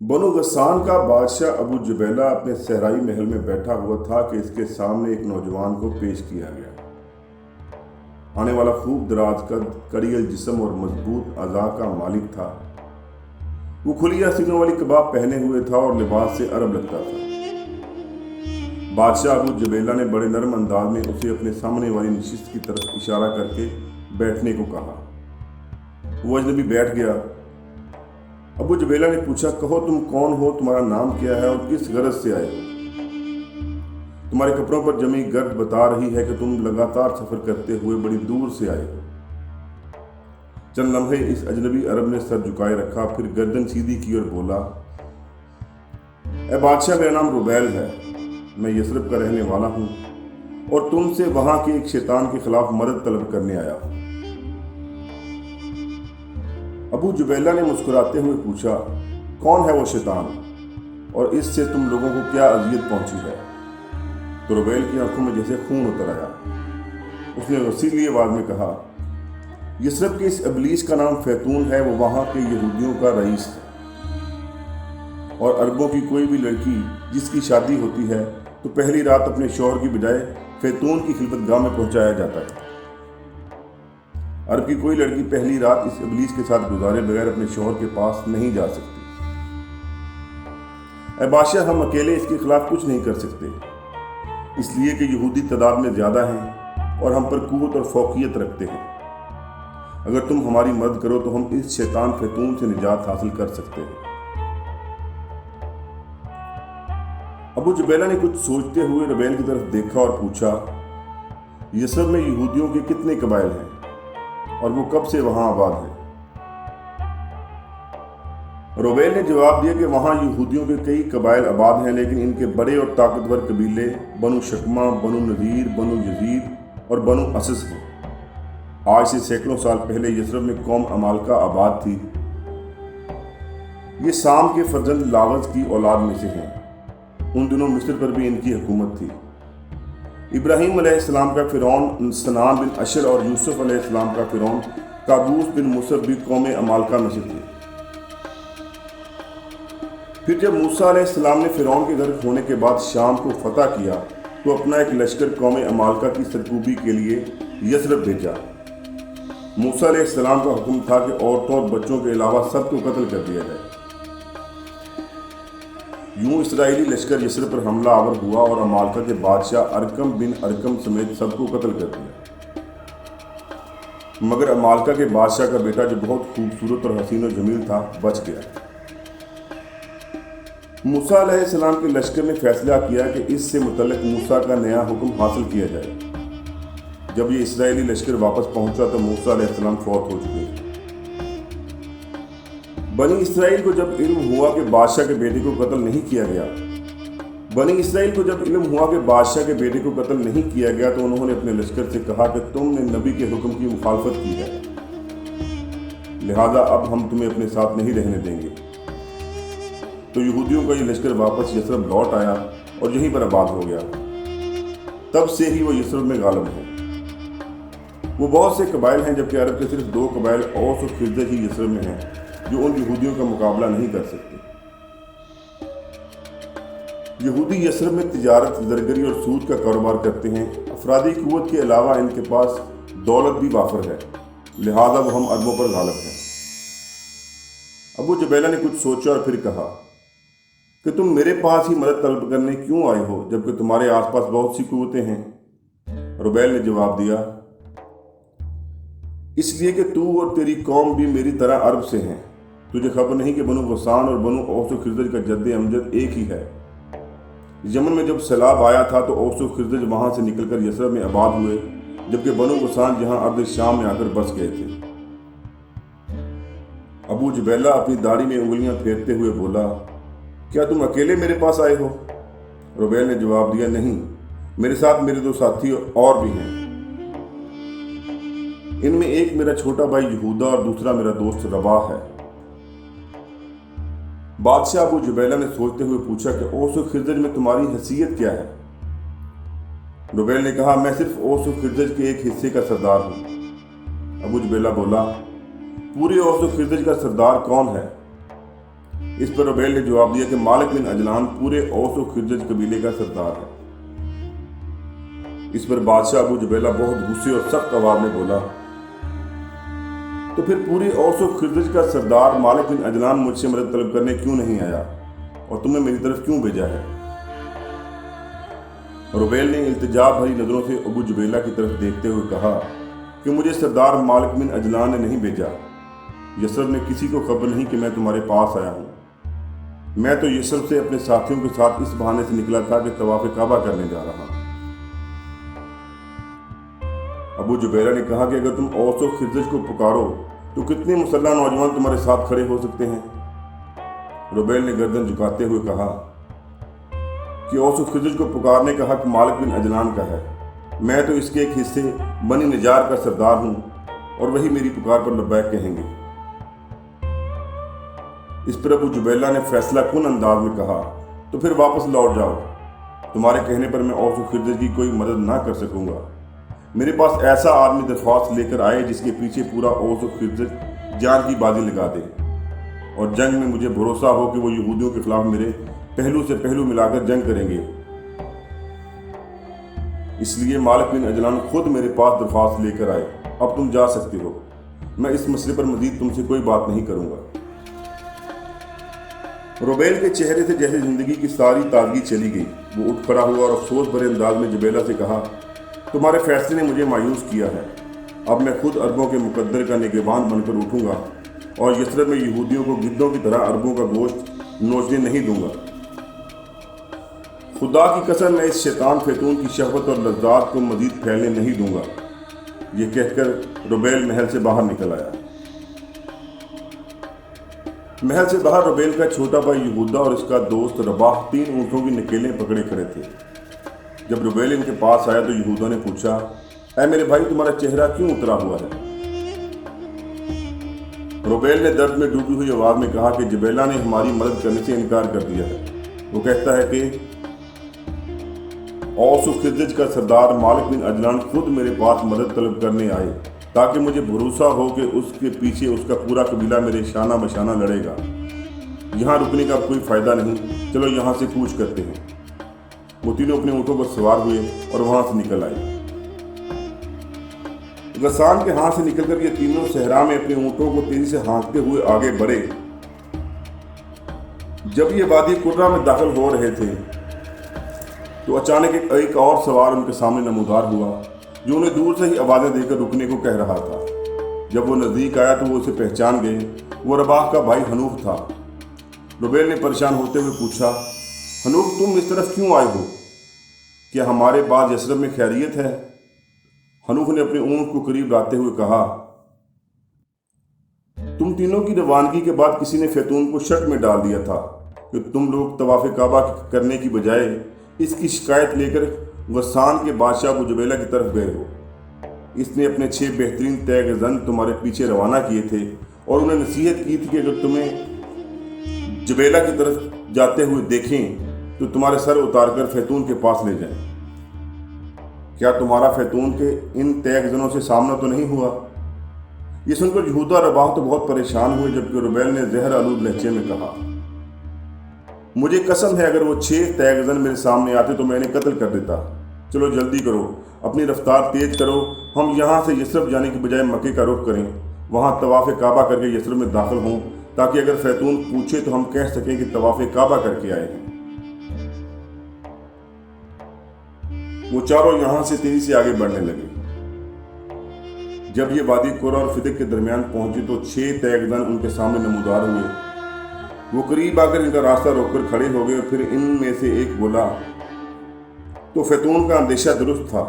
बनु गस्सान का बादशाह अबू जुबैला अपने सहराई महल में बैठा हुआ था कि इसके सामने एक नौजवान को पेश किया गया। आने वाला खूब दराज कद, कड़ियल जिस्म और मजबूत अज़ा का मालिक था। वो खुली सीनों वाली कबाब पहने हुए था और लिबास से अरब लगता था। बादशाह अबू जुबैला ने बड़े नरम अंदाज में उसे अपने सामने वाली नशिस्त की तरफ इशारा करके बैठने को कहा। वो अजनबी बैठ गया। अबू जुबैला ने पूछा, कहो तुम कौन हो, तुम्हारा नाम क्या है और किस गरज से आए हो? तुम्हारे कपड़ों पर जमी गर्द बता रही है कि तुम लगातार सफर करते हुए बड़ी दूर से आए हो। चंद लम्हे इस अजनबी अरब ने सर झुकाए रखा, फिर गर्दन सीधी की और बोला, ए बादशाह, मेरा नाम रुबैल है। मैं यसरब का रहने वाला हूँ और तुमसे वहां के एक शैतान के खिलाफ मदद तलब करने आया हूँ। अबू जुबैला ने मुस्कुराते हुए पूछा, कौन है वो शैतान और इससे तुम लोगों को क्या अजियत पहुंची है? तो रुबैल की आंखों में जैसे खून उतर आया। उसने वसीली आवाज में कहा, यसरब के इस इब्लीस का नाम फैतून है, वो वहां के यहूदियों का रईस है और अरबों की कोई भी लड़की जिसकी शादी होती है तो पहली रात अपने शौहर की बजाय फैतून की खिलफतगाह में पहुंचाया जाता है। अरब की कोई लड़की पहली रात इस इब्लीस के साथ गुजारे बगैर अपने शौहर के पास नहीं जा सकती। ऐ बादशाह, हम अकेले इसके खिलाफ कुछ नहीं कर सकते, इसलिए कि यहूदी तादाद में ज्यादा हैं और हम पर कुव्वत और फौकियत रखते हैं। अगर तुम हमारी मदद करो तो हम इस शैतान फैतून से निजात हासिल कर सकते हैं। अबू जुबैला ने कुछ सोचते हुए रुबैल की तरफ देखा और पूछा, यसरब में यहूदियों के कितने कबाइल हैं और वो कब से वहां आबाद है? रुबैल ने जवाब दिया कि वहां यहूदियों के कई कबाइल आबाद हैं, लेकिन इनके बड़े और ताकतवर कबीले बनु शकमा, बनु नज़ीर, बनु यजीद और बनु असस हैं। आज से सैकड़ों साल पहले यसरब में कौम अमालका आबाद थी। ये साम के फर्जंद लावज की औलाद में से हैं। उन दिनों मिस्र पर भी इनकी हुकूमत थी। इब्राहीम अलैहिस्सलाम का फिरौन सनान बिन अशर और यूसुफ अलैहिस्सलाम का फिरौन काबूस बिन मुसब भी कौम अमालका में से थे। फिर जब मूसा अलैहिस्सलाम ने फिरौन के घर होने के बाद शाम को फतह किया तो अपना एक लश्कर कौम अमालका की सरकूबी के लिए यसरब भेजा। मूसा अलैहिस्सलाम का हुक्म था कि औरतों और बच्चों के अलावा सबको कत्ल कर दिया जाए। यूं इसराइली लश्कर यसरब पर हमला आवर हुआ और अमालका के बादशाह अरकम बिन अरकम समेत सबको कत्ल कर दिया। मगर अमालका के बादशाह का बेटा, जो बहुत खूबसूरत और हसीन और जमील था, बच गया। मूसा अलैहिस्सलाम के लश्कर ने फैसला किया कि इससे मुतल्लिक मूसा का नया हुक्म हासिल किया जाए। जब ये इसराइली लश्कर वापस पहुंचा तो मूसा अलैहिस्सलाम फौत हो चुके थे। बनी इसराइल को जब इल्म हुआ कि बादशाह के बेटे को कत्ल नहीं किया गया तो उन्होंने अपने लश्कर से कहा कि तुमने नबी के हुक्म की मुखालफत की है, लिहाजा अब हम तुम्हें अपने साथ नहीं रहने देंगे। तो यहूदियों का ये लश्कर वापस यसरब लौट आया और यहीं पर आबाद हो गया। तब से ही वो यसरब में गालिब है। वो बहुत से कबाइल हैं, जबकि अरब के सिर्फ 2 कबाइल औस और खिज़रज ही यसरब में हैं, जो उन यहूदियों का मुकाबला नहीं कर सकते। यहूदी यसरब में तिजारत, जरगरी और सूद का कारोबार करते हैं। अफरादी कुव्वत के अलावा इनके पास दौलत भी वाफर है, लिहाजा वो हम अरबों पर गालिब हैं। अबू जुबैला ने कुछ सोचा और फिर कहा कि तुम मेरे पास ही मदद तलब करने क्यों आए हो, जबकि तुम्हारे आसपास बहुत सी कुव्वतें हैं? रुबैल ने जवाब दिया, इसलिए कि तू और तेरी कौम भी मेरी तरह अरब से हैं। तुझे खबर नहीं कि बनु गस्सान और बनु औस और खिज़रज का जद्द अमजद एक ही है। यमन में जब सैलाब आया था तो औस और खिज़रज वहां से निकलकर यसरब में आबाद हुए, जबकि बनु गस्सान जहां अर्द शाम में आकर बस गए थे। अबू जुबैला अपनी दाढ़ी में उंगलियां फेरते हुए बोला, क्या तुम अकेले मेरे पास आए हो? रुबैल ने जवाब दिया, नहीं, मेरे साथ मेरे 2 साथी और भी हैं। इनमें एक मेरा छोटा भाई यहूदा और दूसरा मेरा दोस्त रबाह है। बादशाह अबू जुबैला ने सोचते हुए पूछा कि औस और खिज़रज में तुम्हारी हैसियत क्या है? रुबैल ने कहा, मैं सिर्फ औस और खिज़रज के एक हिस्से का सरदार हूं। अबू जुबैला बोला, पूरे औस और खिज़रज का सरदार कौन है? इस पर रुबैल ने जवाब दिया कि मालिक बिन अजलान पूरे औस व खिरजज कबीले का सरदार है। इस पर बादशाह अबू जुबैला बहुत गुस्से और सख्त आवाज में बोला, तो फिर पूरी औस व खिरजज का सरदार मालिक बिन अजलान मुझसे मदद तलब करने क्यों नहीं आया और तुमने मेरी तरफ क्यों भेजा है? रुबैल ने इल्तिजा भरी नजरों से अबू जुबैला की तरफ देखते हुए कहा कि मुझे सरदार मालिक बिन अजलान ने नहीं भेजा। यसरब ने किसी को खबर नहीं कि मैं तुम्हारे पास आया हूं। मैं तो यसरब से अपने साथियों के साथ इस बहाने से निकला था कि तवाफ काबा करने जा रहा हूं। अबू जुबैला ने कहा कि अगर तुम औस व खिरजज को पुकारो तो कितने मुसल्लह नौजवान तुम्हारे साथ खड़े हो सकते हैं? रुबैल ने गर्दन झुकाते हुए कहा कि औस व खिरजज को पुकारने का हक मालिक बिन अजलान का है। मैं तो इसके एक हिस्से बनी निजार का सरदार हूं और वही मेरी पुकार पर लब्बैक कहेंगे। इस पर अबू जुबैला ने फैसला कुन अंदाज में कहा, तो फिर वापस लौट जाओ। तुम्हारे कहने पर मैं औस व खिरजज की कोई मदद ना कर सकूंगा। मेरे पास ऐसा आदमी दरख्वास्त लेकर आए जिसके पीछे पूरा औस व खिरजज जान की बाजी लगा दे और जंग में मुझे भरोसा हो कि वो यहूदियों के खिलाफ मेरे पहलू से पहलू मिलाकर जंग करेंगे। इसलिए मालिक बिन अजलान खुद मेरे पास दरख्वास्त लेकर आए। अब तुम जा सकते हो। मैं इस मसले पर मजीद तुमसे कोई बात नहीं करूंगा। रुबैल के चेहरे से जैसे जिंदगी की सारी ताजगी चली गई। वो उठ खड़ा हुआ और अफसोस भरे अंदाज में जुबैला से कहा, तुम्हारे फैसले ने मुझे मायूस किया है। अब मैं खुद अरबों के मुकद्दर का निगहबान बनकर उठूंगा और यसरब में यहूदियों को गिद्धों की तरह अरबों का गोश्त नोचने नहीं दूंगा। खुदा की कसम, मैं इस शैतान फैतून की शहवत और लज्जात को मजीद फैलने नहीं दूंगा। ये कहकर रुबैल महल से बाहर निकल आया। महल से बाहर रुबैल का छोटा भाई यहूदा और इसका दोस्त रबाह 3 ऊँटों की नकेलें पकड़े खड़े थे। जब रुबैल इनके पास आया तो यहूदा ने पूछा, ऐ मेरे भाई, तुम्हारा चेहरा क्यों उतरा हुआ है? रुबैल ने दर्द में डूबी हुई आवाज में कहा कि जुबैला ने हमारी मदद करने से इनकार कर दिया है। वो कहता है कि औस व खिरजज का सरदार मालिक बिन अजलान खुद मेरे पास मदद तलब करने आए ताकि मुझे भरोसा हो कि उसके पीछे उसका पूरा कबीला मेरे शाना बशाना लड़ेगा। यहाँ रुकने का कोई फायदा नहीं, चलो यहाँ से कूच करते हैं। वो तीनों अपने ऊँटों पर सवार हुए और वहां से निकल आए। गसान के हाथ से निकलकर ये तीनों सहरा में अपने ऊँटों को तेजी से हाँकते हुए आगे बढ़े। जब ये वादी कुर्रा में दाखिल हो रहे थे तो अचानक एक और सवार उनके सामने नमूदार हुआ जो उन्हें दूर से ही आवाजें देकर रुकने को कह रहा था। जब वो नजदीक आया तो वो उसे पहचान गए। वो रबाह का भाई हनूफ था। रुबैल ने परेशान होते हुए पूछा, हनूफ, तुम इस तरफ क्यों आए हो? क्या हमारे बाद यसरब में खैरियत है? हनूफ ने अपने ऊँट को करीब लाते हुए कहा, तुम तीनों की रवानगी के बाद किसी ने फैतून को शक में डाल दिया था कि तुम लोग तवाफ काबा करने की बजाय इसकी शिकायत लेकर गस्सान के बादशाह अबू जुबैला की तरफ गए हो। इसने अपने 6 बेहतरीन तैगजन तुम्हारे पीछे रवाना किए थे और उन्हें नसीहत की थी कि अगर तुम्हें जुबैला की तरफ जाते हुए देखें तो तुम्हारे सर उतारकर फैतून के पास ले जाएं। क्या तुम्हारा फैतून के इन तैगजनों से सामना तो नहीं हुआ? ये सुनकर यहूदा रबाह तो बहुत परेशान हुए, जबकि रुबैल ने जहर आलूद लहजे में कहा, मुझे कसम है अगर वो 6 तैगजन मेरे सामने आते तो मैं इन्हें कत्ल कर देता। चलो जल्दी करो, अपनी रफ्तार तेज करो। हम यहाँ से यसरब जाने की बजाय मक्के का रुख करें, वहाँ तवाफ काबा करके यसरब में दाखिल हों ताकि अगर फैतून पूछे तो हम कह सकें कि तवाफ काबा करके आए हैं। वो चारों यहाँ से तेजी से आगे बढ़ने लगे। जब ये वादी कुरा और फिदिक के दरमियान पहुंचे तो 6 तैगजन उनके सामने नमूदार हुए। वो करीब आकर इनका रास्ता रोककर खड़े हो गए। फिर इनमें से एक बोला, तो फैतून का अंदेशा दुरुस्त था,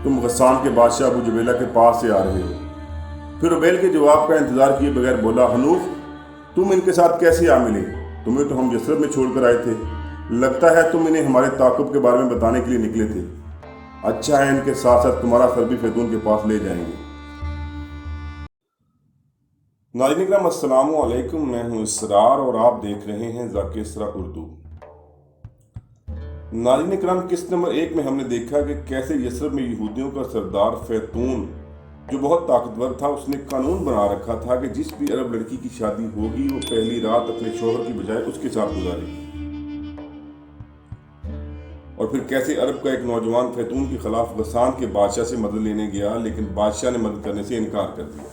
तुम गस्सान के बादशाह अबू जुबैला के पास से आ रहे हो। फिर रुबैल के जवाब का इंतजार किए बगैर बोला, हनूफ, तुम इनके साथ कैसे आ मिले? तुम्हें तो हम यसरब में छोड़कर आए थे। लगता है तुम इन्हें हमारे ताकुब के बारे में बताने के लिए निकले थे। अच्छा है, इनके साथ साथ तुम्हारा सर भी फैतून के पास ले जाएंगे। नाज़रीन इकराम, अस्सलामु अलैकुम। मैं हूं इसरार और आप देख रहे हैं ज़ाकिर इसरा उर्दू। नाज़रीन इकराम, किस्त नंबर 1 में हमने देखा कि कैसे यसरब में यहूदियों का सरदार फैतून जो बहुत ताकतवर था, उसने कानून बना रखा था कि जिस भी अरब लड़की की शादी होगी वो पहली रात अपने शोहर की बजाय उसके साथ गुजारेगी। और फिर कैसे अरब का एक नौजवान फैतून के खिलाफ गसान के बादशाह से मदद लेने गया, लेकिन बादशाह ने मदद करने से इनकार कर दिया।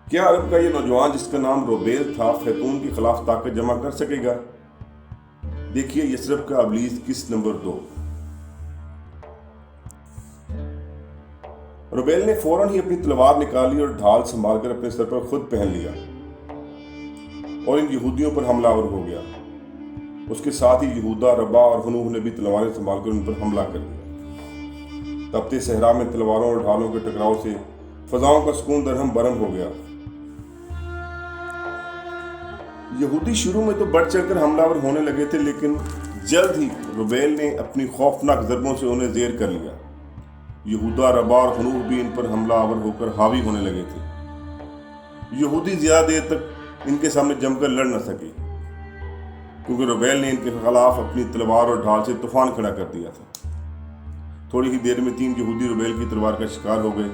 क्या अरब का ये नौजवान जिसका नाम रोबेल था फैतून के खिलाफ ताकत जमा कर सकेगा? देखिए यसरब का इब्लीस किस नंबर 2। रोबेल ने फौरन ही अपनी तलवार निकाली और ढाल संभालकर अपने सर पर खुद पहन लिया और इन यहूदियों पर हमलावर हो गया। उसके साथ ही यहूदा, रबा और हनूह ने भी तलवारें संभालकर उन पर हमला कर दिया। तपते सहरा में तलवारों और ढालों के टकराव से फजाओं का सुकून दरहम बरहम हो गया। यहूदी शुरू में तो बढ़ चढ़कर हमलावर होने लगे थे, लेकिन जल्द ही रोबेल ने अपनी खौफनाक ज़रबों से उन्हें ज़ेर कर लिया। यहूदा, रबा और हनूह भी इन पर हमलावर होकर हावी होने लगे थे। यहूदी ज़्यादा देर तक इनके सामने जमकर लड़ न सके, क्योंकि रोबेल ने इनके खिलाफ अपनी तलवार और ढाल से तूफान खड़ा कर दिया था। थोड़ी ही देर में 3 यहूदी रोबेल की तलवार का शिकार हो गए।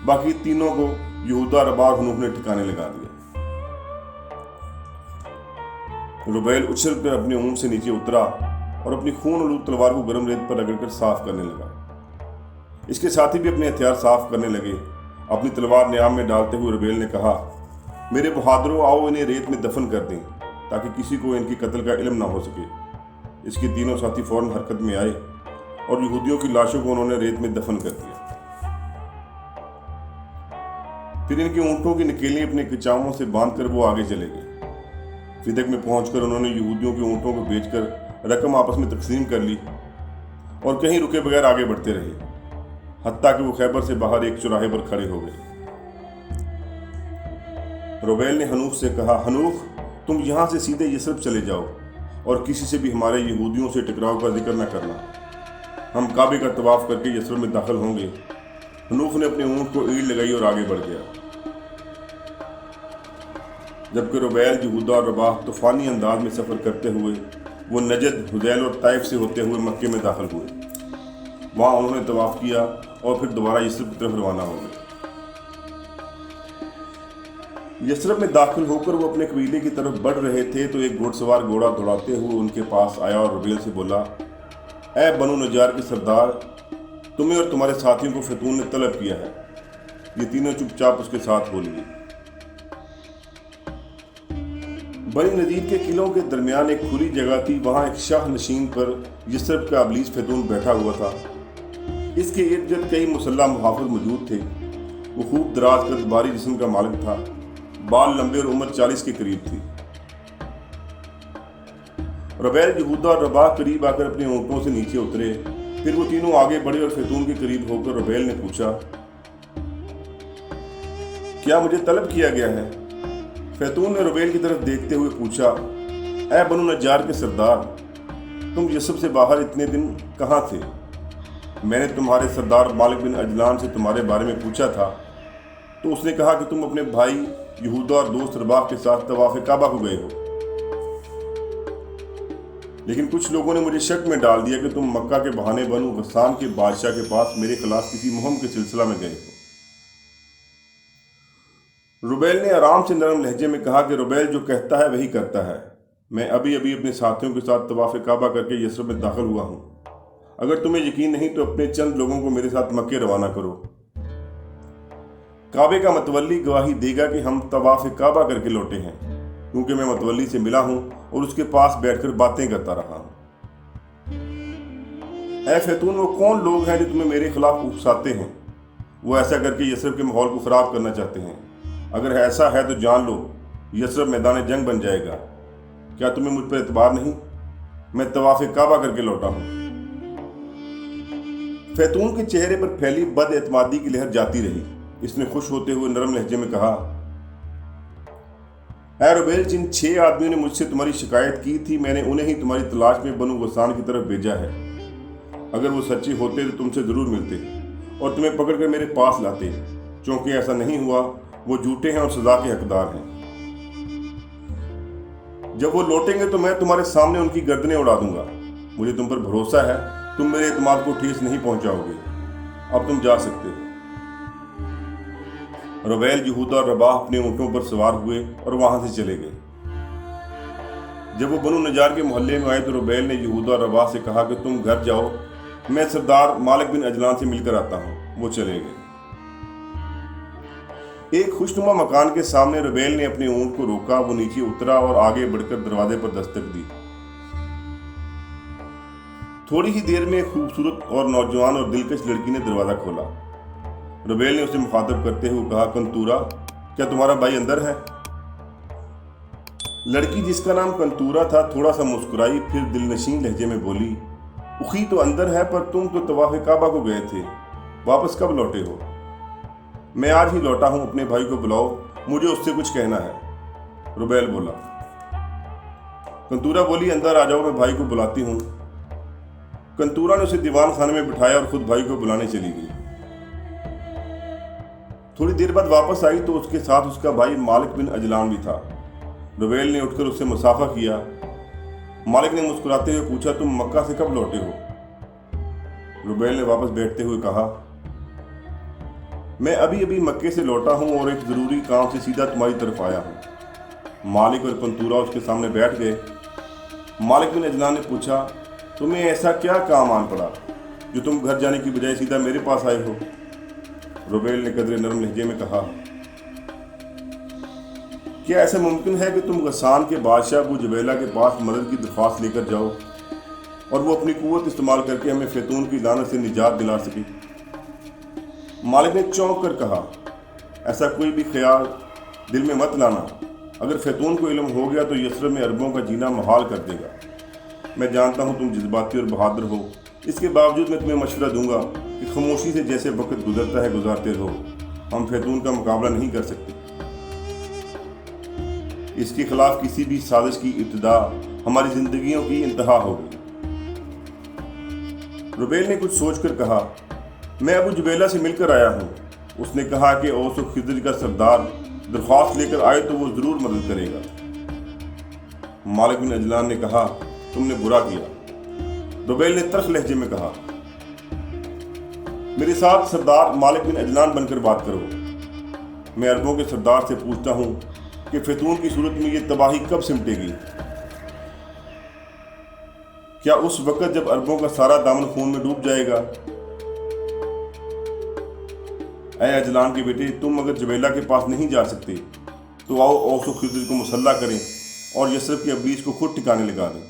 बाकी तीनों को यहूदा, रबा और हनूह ने ठिकाने लगा दिया। रोबेल उछलकर अपने ऊंट से नीचे उतरा और अपनी खून आलूद तलवार को गर्म रेत पर रगड़कर साफ करने लगा। इसके साथी भी अपने हथियार साफ करने लगे। अपनी तलवार न्याम में डालते हुए रोबेल ने कहा, मेरे बहादुरों, आओ इन्हें रेत में दफन कर दें ताकि किसी को इनकी कत्ल का इल्म ना हो सके। इसके तीनों साथी फौरन हरकत में आए और यहूदियों की लाशों को उन्होंने रेत में दफन कर दिया। फिर इनके ऊँटों की नकेलें अपने किचाओं से बांधकर वो आगे चले गए। फिदक में पहुंचकर उन्होंने यहूदियों के ऊँटों को बेचकर रकम आपस में तकसीम कर ली और कहीं रुके बगैर आगे बढ़ते रहे, हत्ता कि वो खैबर से बाहर एक चौराहे पर खड़े हो गए। रोबेल ने हनूख से कहा, हनूख, तुम यहाँ से सीधे यसरब चले जाओ और किसी से भी हमारे यहूदियों से टकराव का जिक्र न करना। हम काबे का तवाफ करके यसरब में दाखिल होंगे। हनूख ने अपने ऊँट को ईड़ लगाई और आगे बढ़ गया, जबकि रोबेल, यहूदा और रबाह तूफानी अंदाज में सफ़र करते हुए वो नजद, हुदैल और ताइफ से होते हुए मक्के में दाखिल हुए। वहाँ उन्होंने तवाफ किया और फिर दोबारा यसरब की तरफ रवाना हो गए। यसरब में दाखिल होकर वो अपने कबीले की तरफ बढ़ रहे थे तो एक घुड़सवार घोड़ा दौड़ाते हुए उनके पास आया और रोबेल से बोला, ऐ बनु नजार के सरदार, तुम्हें और तुम्हारे साथियों को फैतून ने तलब किया है। ये तीनों चुपचाप उसके साथ हो लिए। बनी नदीर के किलों के दरमियान एक खुली जगह थी। वहां एक शाह नशीन पर यसरब का इब्लीस फैतून बैठा हुआ था। इसके इर्द गिर्द कई मुसल्ला मुहाफिज मौजूद थे। वो खूब दराज कद भारी जिस्म का मालिक था। बाल लंबे और उम्र 40 के करीब थी। रोबेल, यहूदा और रबा करीब आकर अपने ऊँटों से नीचे उतरे। फिर वो तीनों आगे बढ़े और फैतून के करीब होकर रोबेल ने पूछा, क्या मुझे तलब किया गया है? फैतून ने रोबेल की तरफ देखते हुए पूछा, ऐ बनु नजार के सरदार, तुम यसरब से बाहर इतने दिन कहाँ थे? मैंने तुम्हारे सरदार मालिक बिन अजलान से तुम्हारे बारे में पूछा था तो उसने कहा कि तुम अपने भाई यहूदा और दोस्त रबाह के साथ तवाफ काबा को गए हो। लेकिन कुछ लोगों ने मुझे शक में डाल दिया कि तुम मक्का के बहाने बनु गस्सान के बादशाह के पास मेरे खिलाफ किसी मुहिम के सिलसिला में गए हो। रोबेल ने आराम से नरम लहजे में कहा कि रोबेल जो कहता है वही करता है। मैं अभी अभी अपने साथियों के साथ तवाफ काबा करके यसरब में दाखिल हुआ हूँ। अगर तुम्हें यकीन नहीं तो अपने चंद लोगों को मेरे साथ मक्के रवाना करो। काबे का मतवली गवाही देगा कि हम तवाफ काबा करके लौटे हैं, क्योंकि मैं मतवली से मिला हूँ और उसके पास बैठकर बातें करता रहा हूँ। ऐ फैतून, वो कौन लोग हैं जो तुम्हें मेरे खिलाफ उकसाते हैं? वो ऐसा करके यसरब के माहौल को खराब करना चाहते हैं। अगर ऐसा है तो जान लो, यसरब मैदान जंग बन जाएगा। क्या तुम्हें मुझ पर एतबार नहीं? मैं तवाफ काबा करके लौटा हूं। फैतून के चेहरे पर फैली बदएतमादी की लहर जाती रही। इसने खुश होते हुए नरम लहजे में कहा, ऐ रोबेल, जिन 6 आदमियों ने मुझसे तुम्हारी शिकायत की थी, मैंने उन्हें ही तुम्हारी तलाश में बनु गस्सान की तरफ भेजा है। अगर वो सच्चे होते तो तुमसे जरूर मिलते और तुम्हें पकड़कर मेरे पास लाते। चूंकि ऐसा नहीं हुआ, वो झूठे हैं और सजा के हकदार हैं। जब वो लौटेंगे तो मैं तुम्हारे सामने उनकी गर्दनें उड़ा दूंगा। मुझे तुम पर भरोसा है, तुम मेरे एतमाद को ठेस नहीं पहुंचाओगे। अब तुम जा सकते हो। रुबैल, यहूदा और रबाह अपने ऊँटों पर सवार हुए और वहां से चले गए। जब वो बनु नजार के मोहल्ले में आए तो रुबैल ने यहूदा और रबाह से कहा कि तुम घर जाओ, मैं सरदार मालिक बिन अजलान से मिलकर आता हूं। वो चले गए। एक खुशनुमा मकान के सामने रुबैल ने अपने ऊँट को रोका। वो नीचे उतरा और आगे बढ़कर दरवाजे पर दस्तक दी। थोड़ी ही देर में एक खूबसूरत और नौजवान और दिलकश लड़की ने दरवाजा खोला। रुबैल ने उसे मुखातब करते हुए कहा, कंतूरा, क्या तुम्हारा भाई अंदर है? लड़की, जिसका नाम कंतूरा था, थोड़ा सा मुस्कुराई, फिर दिलनशीन लहजे में बोली, उखी तो अंदर है, पर तुम तो तवाफ़ काबा को गए थे, वापस कब लौटे हो? मैं आज ही लौटा हूं। अपने भाई को बुलाओ, मुझे उससे कुछ कहना है। रुबैल बोला। कंतूरा बोली, अंदर आ जाओ, मैं भाई को बुलाती हूँ। कंतूरा ने उसे दीवान खाने में बिठाया और खुद भाई को बुलाने चली गई। थोड़ी देर बाद वापस आई तो उसके साथ उसका भाई मालिक बिन अजलान भी था। रुबैल ने उठकर उससे मुसाफा किया। मालिक ने मुस्कुराते हुए पूछा, तुम मक्का से कब लौटे हो? रुबैल ने वापस बैठते हुए कहा, मैं अभी अभी मक्के से लौटा हूं और एक जरूरी काम से सीधा तुम्हारी तरफ आया हूं। मालिक और कंतूरा उसके सामने बैठ गए। मालिक बिन अजलान ने पूछा, तुम्हें ऐसा क्या काम आन पड़ा जो तुम घर जाने की बजाय सीधा मेरे पास आए हो? रुबैल ने कदरे नरम लहजे में कहा, क्या ऐसा मुमकिन है कि तुम गस्सान के बादशाह अबू जुबैला के पास मदद की दरख्वास्त लेकर जाओ और वो अपनी कुव्वत इस्तेमाल करके हमें फैतून की लानत से निजात दिला सके? मालिक ने चौंक कर कहा, ऐसा कोई भी ख्याल दिल में मत लाना। अगर फैतून को इल्म हो गया तो यसरब में अरबों का जीना मुहाल कर देगा। मैं जानता हूँ तुम जज्बाती और बहादुर हो, इसके बावजूद मैं तुम्हें मशवरा दूंगा कि खामोशी से जैसे वक्त गुजरता है गुजारते रहो। हम फैतून का मुकाबला नहीं कर सकते। इसके खिलाफ किसी भी साजिश की इब्तिदा हमारी जिंदगियों की इंतहा होगी। रुबैल ने कुछ सोचकर कहा, मैं अबू जुबैला से मिलकर आया हूँ। उसने कहा कि औस व खिज़र का सरदार दरख्वास्त लेकर आए तो वो जरूर मदद करेगा। मालिक बिन अजलान ने कहा, तुमने बुरा किया। रुबैल ने तल्ख लहजे में कहा, मेरे साथ सरदार मालिक बिन अजलान बनकर बात करो। मैं अरबों के सरदार से पूछता हूँ कि फैतून की सूरत में ये तबाही कब सिमटेगी? क्या उस वक्त जब अरबों का सारा दामन खून में डूब जाएगा? ऐ अजलान के बेटे, तुम अगर जुबैला के पास नहीं जा सकते तो आओ औस व खिज़र को मुसल्ला करें और यसरब के अबलीस को खुद ठिकाने लगा दें।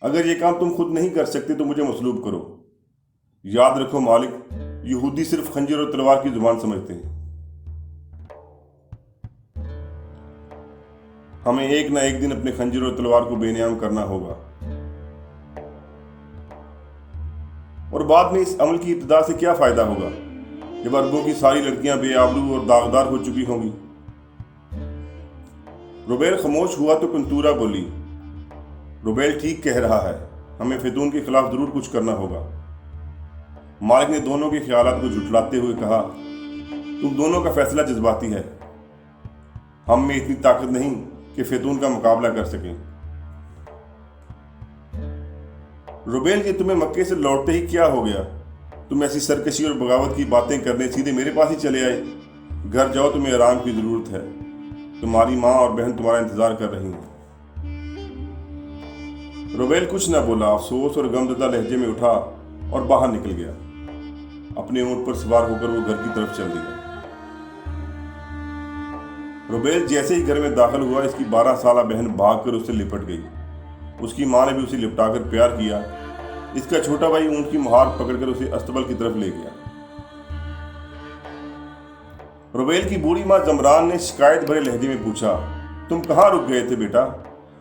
अगर ये काम तुम खुद नहीं कर सकते तो मुझे मसलूब करो। याद रखो मालिक, यहूदी सिर्फ खंजर और तलवार की जुबान समझते हैं। हमें एक ना एक दिन अपने खंजर और तलवार को बेनियाम करना होगा और बाद में इस अमल की इब्तिदा से क्या फायदा होगा जब अरबों की सारी लड़कियां बेआबरू और दागदार हो चुकी होंगी। रुबैल खामोश हुआ तो कंतूरा बोली, रुबैल ठीक कह रहा है, हमें फैतून के खिलाफ जरूर कुछ करना होगा। मालिक ने दोनों के ख्यालात को झुठलाते हुए कहा, तुम दोनों का फैसला जज्बाती है। हम में इतनी ताकत नहीं कि फैतून का मुकाबला कर सकें। रुबैल, ये तुम्हें मक्के से लौटते ही क्या हो गया? तुम ऐसी सरकशी और बगावत की बातें करने सीधे मेरे पास ही चले आए। घर जाओ, तुम्हें आराम की जरूरत है। तुम्हारी माँ और बहन तुम्हारा इंतजार कर रही हैं। रुबैल कुछ न बोला, अफसोस और गमज़दा लहजे में उठा और बाहर निकल गया। अपने ऊंट पर सवार होकर वो घर की तरफ चल दिया। रुबैल जैसे ही घर में दाखिल हुआ, इसकी 12 साला बहन भागकर उससे लिपट गई। उसकी माँ ने भी उसे लिपटाकर प्यार किया। इसका छोटा भाई ऊंट की मुहार पकड़कर उसे अस्तबल की तरफ ले गया। रुबैल की बूढ़ी माँ जमरान ने शिकायत भरे लहजे में पूछा, तुम कहाँ रुक गए थे बेटा?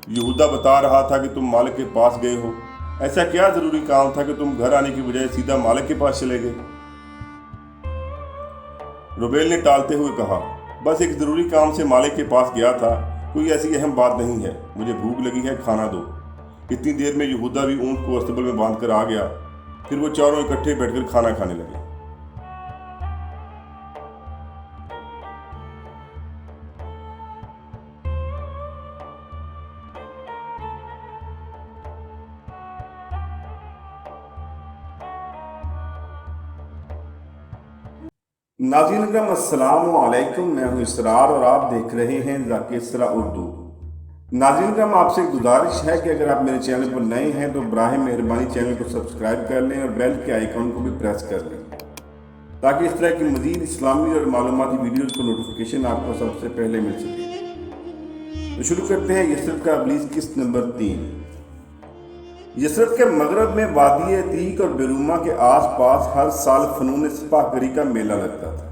यहूदा बता रहा था कि तुम मालिक के पास गए हो। ऐसा क्या जरूरी काम था कि तुम घर आने की बजाय सीधा मालिक के पास चले गए? रुबैल ने टालते हुए कहा, बस एक जरूरी काम से मालिक के पास गया था, कोई ऐसी अहम बात नहीं है। मुझे भूख लगी है, खाना दो। इतनी देर में यहूदा भी ऊंट को अस्तबल में बांधकर आ गया। फिर वो चारों इकट्ठे बैठकर खाना खाने लगे। नाज़रीन अकरम अस्सलाम वालेकुम। मैं हूं इसरार और आप देख रहे हैं ज़ाकिर इसरा उर्दू। नाज़रीन अकरम, आपसे एक गुजारिश है कि अगर आप मेरे चैनल पर नए हैं तो बराह मेहरबानी चैनल को सब्सक्राइब कर लें और बेल के आइकन को भी प्रेस कर लें ताकि इस तरह की मज़ीद इस्लामी और मालूमाती वीडियोज़ को नोटिफिकेशन आपको सबसे पहले मिल सके। तो शुरू करते हैं यसरब का इब्लीस किस्त नंबर 3। यसरब के मगरब में वादी अतीक और बेरूमा के आसपास हर साल फ़नून सिपाहगरी का मेला लगता था।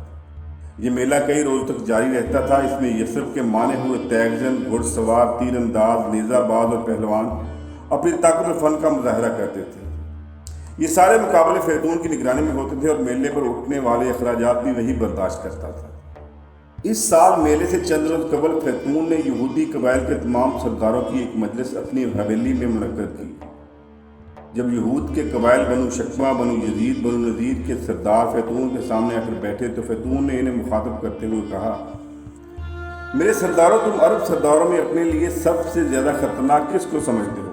ये मेला कई रोज़ तक जारी रहता था। इसमें यसरब के माने हुए तैगजन, घुड़सवार, तीरंदाज, नेज़ाबाज और पहलवान अपनी ताकत और फ़न का मुजाहरा करते थे। ये सारे मुकाबले फैतून की निगरानी में होते थे और मेले पर उठने वाले अखराजात भी वही बर्दाश्त करता था। इस साल मेले से चंद रोज़ कबल फैतून ने यहूदी कबाइल के तमाम सरदारों की एक मजलिस अपनी हवेली में मुनक्कद की। जब यहूद के कबाइल बनु शक्मा, बनु यजीद, बनु नज़ीर के सरदार फैतून के सामने आकर बैठे तो फैतून ने इन्हें मुखातब करते हुए कहा, मेरे सरदारों, तुम अरब सरदारों में अपने लिए सबसे ज़्यादा खतरनाक किसको समझते हो?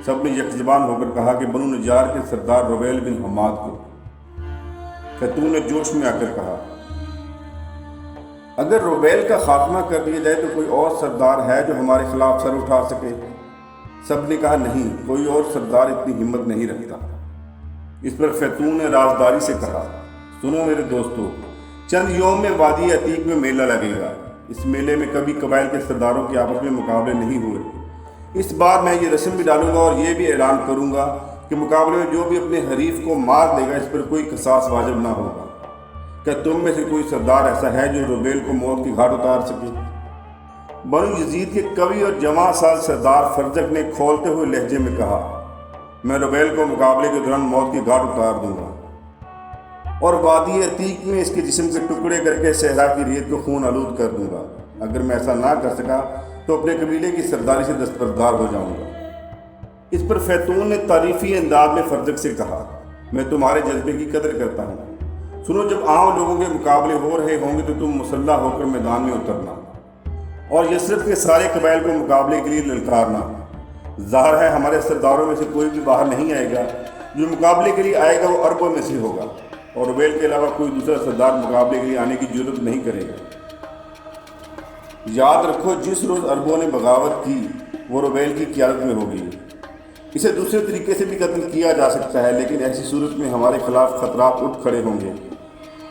सब ने यकजुबान होकर कहा कि बनु नजार के सरदार रुबैल बिन हमाद को। फैतून ने जोश में आकर कहा, अगर रुबैल का खात्मा कर दिया जाए तो कोई और सरदार है जो हमारे खिलाफ सर उठा सके? सब ने कहा, नहीं, कोई और सरदार इतनी हिम्मत नहीं रखता। इस पर फैतून ने राजदारी से कहा, सुनो मेरे दोस्तों, चंद योम में वादी अतीक में मेला लगेगा। इस मेले में कभी कबाइल के सरदारों के आपस में मुकाबले नहीं हुए। इस बार मैं ये रस्म भी डालूंगा और ये भी ऐलान करूंगा कि मुकाबले में जो भी अपने हरीफ को मार देगा इस पर कोई कसास वाजिब ना होगा। क्या तुम में से कोई सरदार ऐसा है जो रुबैल को मौत की घाट उतार सके? बनु यजीद के कवि और जवां साज सरदार फरजक ने खोलते हुए लहजे में कहा, मैं रुबैल को मुकाबले के दौरान मौत की घाट उतार दूंगा और वादी अतीक में इसके जिस्म के टुकड़े करके सहरा की रेत को खून आलूद कर दूंगा। अगर मैं ऐसा ना कर सका तो अपने कबीले की सरदारी से दस्तबरदार हो जाऊंगा। इस पर फैतून ने तारीफी अंदाज में फरजक से कहा, मैं तुम्हारे जज्बे की कदर करता हूँ। सुनो, जब आम लोगों के मुकाबले हो रहे होंगे तो तुम मुसल्ला होकर मैदान में उतरना और यसरब के सारे कबाइल को मुकाबले के लिए ललकारना। ज़ाहिर है हमारे सरदारों में से कोई भी बाहर नहीं आएगा। जो मुकाबले के लिए आएगा वो अरबों में से होगा और रुबैल के अलावा कोई दूसरा सरदार मुकाबले के लिए आने की जरूरत नहीं करेगा। याद रखो, जिस रोज़ अरबों ने बगावत की वो रुबैल की क़ियादत में होगी। इसे दूसरे तरीके से भी कत्ल किया जा सकता है, लेकिन ऐसी सूरत में हमारे खिलाफ खतरात उठ खड़े होंगे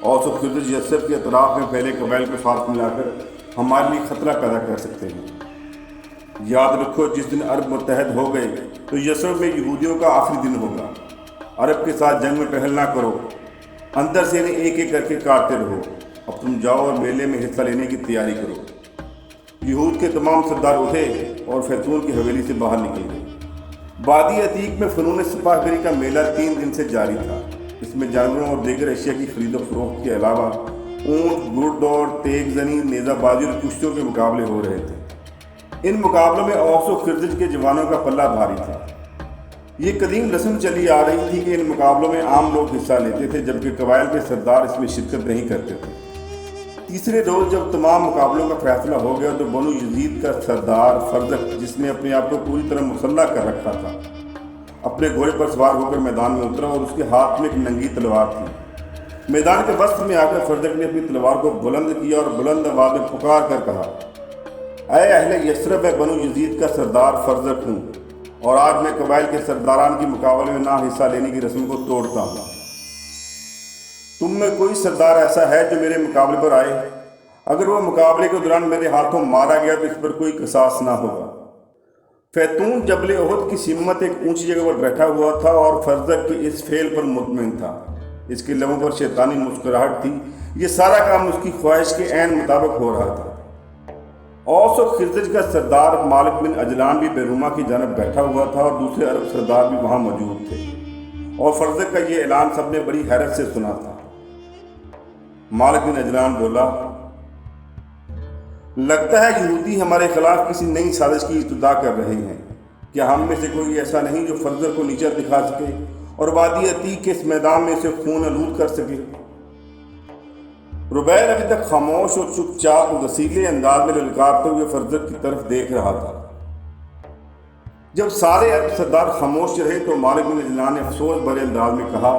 और खुद यसरब के अतराफ़ में फैले कबाइल को साथ मिलाकर हमारे लिए खतरा पैदा कर सकते हैं। याद रखो, जिस दिन अरब मुत्तहद हो गए तो यसरब में यहूदियों का आखिरी दिन होगा। अरब के साथ जंग में पहल ना करो, अंदर से इन्हें एक एक करके काटते रहो। अब तुम जाओ और मेले में हिस्सा लेने की तैयारी करो। यहूद के तमाम सरदार उठे और फैतून की हवेली से बाहर निकल गए। वादी अतीक में फ़नून सिपाहगरी का मेला 3 दिन से जारी था। इसमें जानवरों और दीगर अशिया की खरीदो फरोख्त के अलावा ऊँट, घुड़दौड़, तेगजनी, नेज़ाबाजी और कुश्तियों के मुकाबले हो रहे थे। इन मुकाबलों में औस और खिरजिज के जवानों का पल्ला भारी था। ये कदीम रस्म चली आ रही थी कि इन मुकाबलों में आम लोग हिस्सा लेते थे, जबकि कबाइल के सरदार इसमें शिरकत नहीं करते थे। तीसरे रोज़ जब तमाम मुकाबलों का फैसला हो गया तो बनु यजीद का सरदार फरजक, जिसने अपने आप को पूरी तरह मुसल्ला कर रखा था, अपने घोड़े पर सवार होकर मैदान में उतरा और उसके हाथ में एक नंगी तलवार थी। मैदान के वस्त में आकर फरजक ने अपनी तलवार को बुलंद किया और बुलंद आवाज में पुकार कर कहा, ऐ अहले यसरब, मैं बनु यजीद का सरदार फरजक हूँ और आज मैं कबाइल के सरदारान की मुकाबले में ना हिस्सा लेने की रस्म को तोड़ता हूँ। तुम में कोई सरदार ऐसा है जो मेरे मुकाबले पर आए? अगर वो मुकाबले के दौरान मेरे हाथों मारा गया तो इस पर कोई कसास ना होगा। फैतून जबल उहद की सिमत एक ऊंची जगह पर बैठा हुआ था और फरजक के इस फेल पर मुतमिन था। इसके लबों पर शैतानी मुस्कुराहट थी। ये सारा काम उसकी ख्वाहिश के ऐन मुताबिक हो रहा था। औस और खिरजिज का सरदार मालिक बिन अजलान भी बेरूमा की जानब बैठा हुआ था और दूसरे अरब सरदार भी वहाँ मौजूद थे और फरजक का ये ऐलान सबने बड़ी हैरत से सुना था। मालिक बिन अजलान बोला, लगता है यहूदी हमारे खिलाफ किसी नई साजिश की इब्तिदा कर रहे हैं। क्या हम में से कोई ऐसा नहीं जो फरजक को नीचा दिखा सके और वादी अतीक के इस मैदान में से खून आलूद कर सके? रुबैल अभी तक खामोश और चुपचाप और वसीले अंदाज में ललकारते हुए फरजक की तरफ देख रहा था। जब सारे अरब सरदार खामोश रहे तो मालिक बिन अजलान ने अफसोस भरे अंदाज में कहा,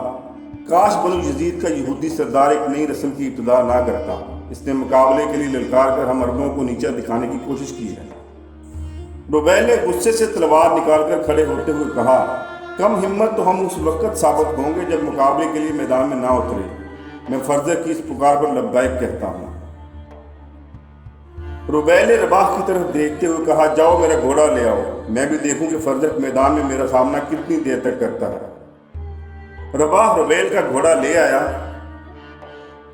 کاش بنو یزید کا یہودی سردار ایک نئی رسم کی ابتدا نہ کرتا۔ اس نے مقابلے کے لیے للکار کر ہم عربوں کو نیچا دکھانے کی کوشش کی ہے۔ روبیل نے غصے سے تلوار نکال کر کھڑے ہوتے ہوئے کہا، کم ہمت تو ہم اس وقت ثابت ہوں گے جب مقابلے کے لیے میدان میں نہ اترے۔ میں فرزق کی اس پکار پر لبیک کہتا ہوں۔ روبیل نے رباح کی طرف دیکھتے ہوئے کہا، جاؤ میرا گھوڑا لے آؤ، میں بھی دیکھوں کہ فرزق میدان میں میرا سامنا کتنی دیر تک کرتا ہے۔ رباح روبیل کا گھوڑا لے آیا۔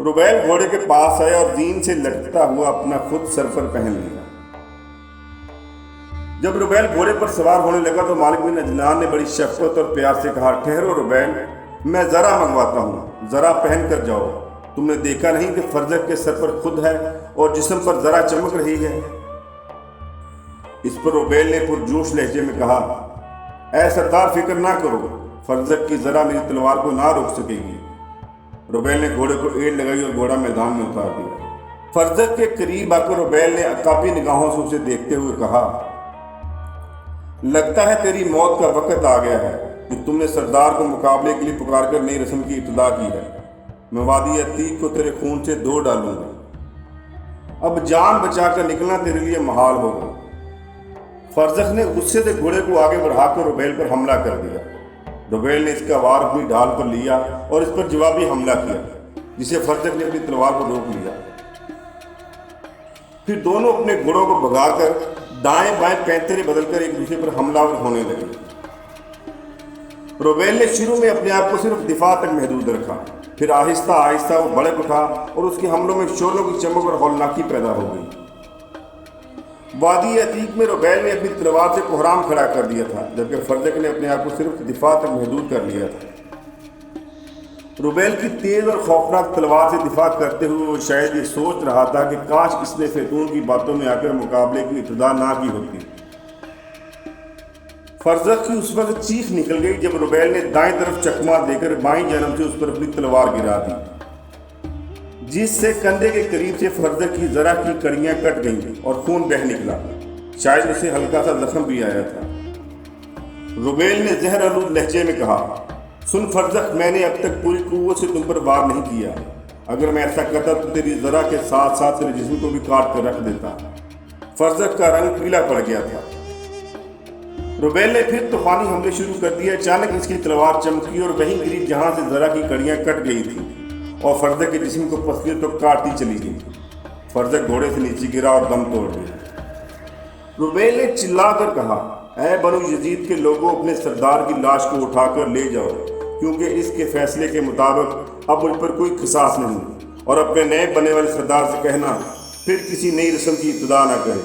روبیل گھوڑے کے پاس آیا اور زین سے لٹکتا ہوا اپنا خود سر پر پہن لیا۔ جب روبیل گھوڑے پر سوار ہونے لگا تو مالک بن عجلان نے بڑی شفقت اور پیار سے کہا، ٹھہرو روبیل، میں ذرا منگواتا ہوں، ذرا پہن کر جاؤ۔ تم نے دیکھا نہیں کہ فرزق کے سر پر خود ہے اور جسم پر ذرا چمک رہی ہے؟ اس پر روبیل نے پرجوش لہجے میں کہا، اے سردار فکر نہ کرو، فرزق کی ذرا میری تلوار کو نہ روک سکے گی۔ روبیل نے گھوڑے کو ایڑ لگائی اور گھوڑا میدان میں اتار دیا۔ فرزق کے قریب آ کر روبیل نے عقابی نگاہوں سے اسے دیکھتے ہوئے کہا، لگتا ہے تیری موت کا وقت آ گیا ہے کہ تم نے سردار کو مقابلے کے لیے پکار کر نئی رسم کی ابتدا کی ہے۔ میں وادی عتیق کو تیرے خون سے دھو ڈالوں گا۔ اب جان بچا کر نکلنا تیرے لیے محال ہوگا۔ فرزق نے غصے سے گھوڑے کو آگے بڑھا کر روبیل پر حملہ کر دیا۔ روبیل نے اس کا وار اپنی ڈھال پر لیا اور اس پر جوابی حملہ کیا، جسے فرزق نے اپنی تلوار کو روک لیا۔ پھر دونوں اپنے گھوڑوں کو بھگا کر دائیں بائیں پینترے بدل کر ایک دوسرے پر حملہ آور ہونے لگے۔ روبیل نے شروع میں اپنے آپ کو صرف دفاع تک محدود رکھا، پھر آہستہ آہستہ وہ بڑک اٹھا اور اس کے حملوں میں شعلوں کی چمک اور ہولناکی پیدا ہو گئی۔ وادی عتیق میں روبیل نے اپنی تلوار سے کوہرام کھڑا کر دیا تھا، جبکہ فرزق نے اپنے آپ کو صرف دفاع تک محدود کر لیا تھا۔ روبیل کی تیز اور خوفناک تلوار سے دفاع کرتے ہوئے وہ شاید یہ سوچ رہا تھا کہ کاش اس نے فیتون کی باتوں میں آ کر مقابلے کی ابتدا نہ کی ہوتی۔ فرزق کی اس وقت چیخ نکل گئی جب روبیل نے دائیں طرف چکما دے کر بائیں جانب سے اس پر اپنی تلوار گرا دی، جس سے کندھے کے قریب سے فرزق کی ذرا کی کڑیاں کٹ گئیں اور خون بہہ نکلا۔ شاید اسے ہلکا سا زخم بھی آیا تھا۔ روبیل نے زہر آلود لہجے میں کہا، سن فرزق، میں نے اب تک پوری قوت سے تم پر وار نہیں کیا۔ اگر میں ایسا کرتا تو تیری ذرا کے ساتھ ساتھ تیرے جسم کو بھی کاٹ کر رکھ دیتا۔ فرزق کا رنگ پیلا پڑ گیا تھا۔ روبیل نے پھر طوفانی حملے شروع کر دیے۔ اچانک اس کی تلوار چمکی اور وہیں گری جہاں سے ذرا کی کڑیاں کٹ گئی تھیں اور فرزق کے جسم کو پسلیوں تو کاٹتی چلی گئی۔ فرزق گھوڑے سے نیچے گرا اور دم توڑ گیا۔ روبیل نے چلا کر کہا، اے بنو یزید کے لوگوں، اپنے سردار کی لاش کو اٹھا کر لے جاؤ، کیونکہ اس کے فیصلے کے مطابق اب مجھ پر کوئی قصاص نہیں، اور اپنے نئے بننے والے سردار سے کہنا پھر کسی نئی رسم کی ابتدا نہ کرے۔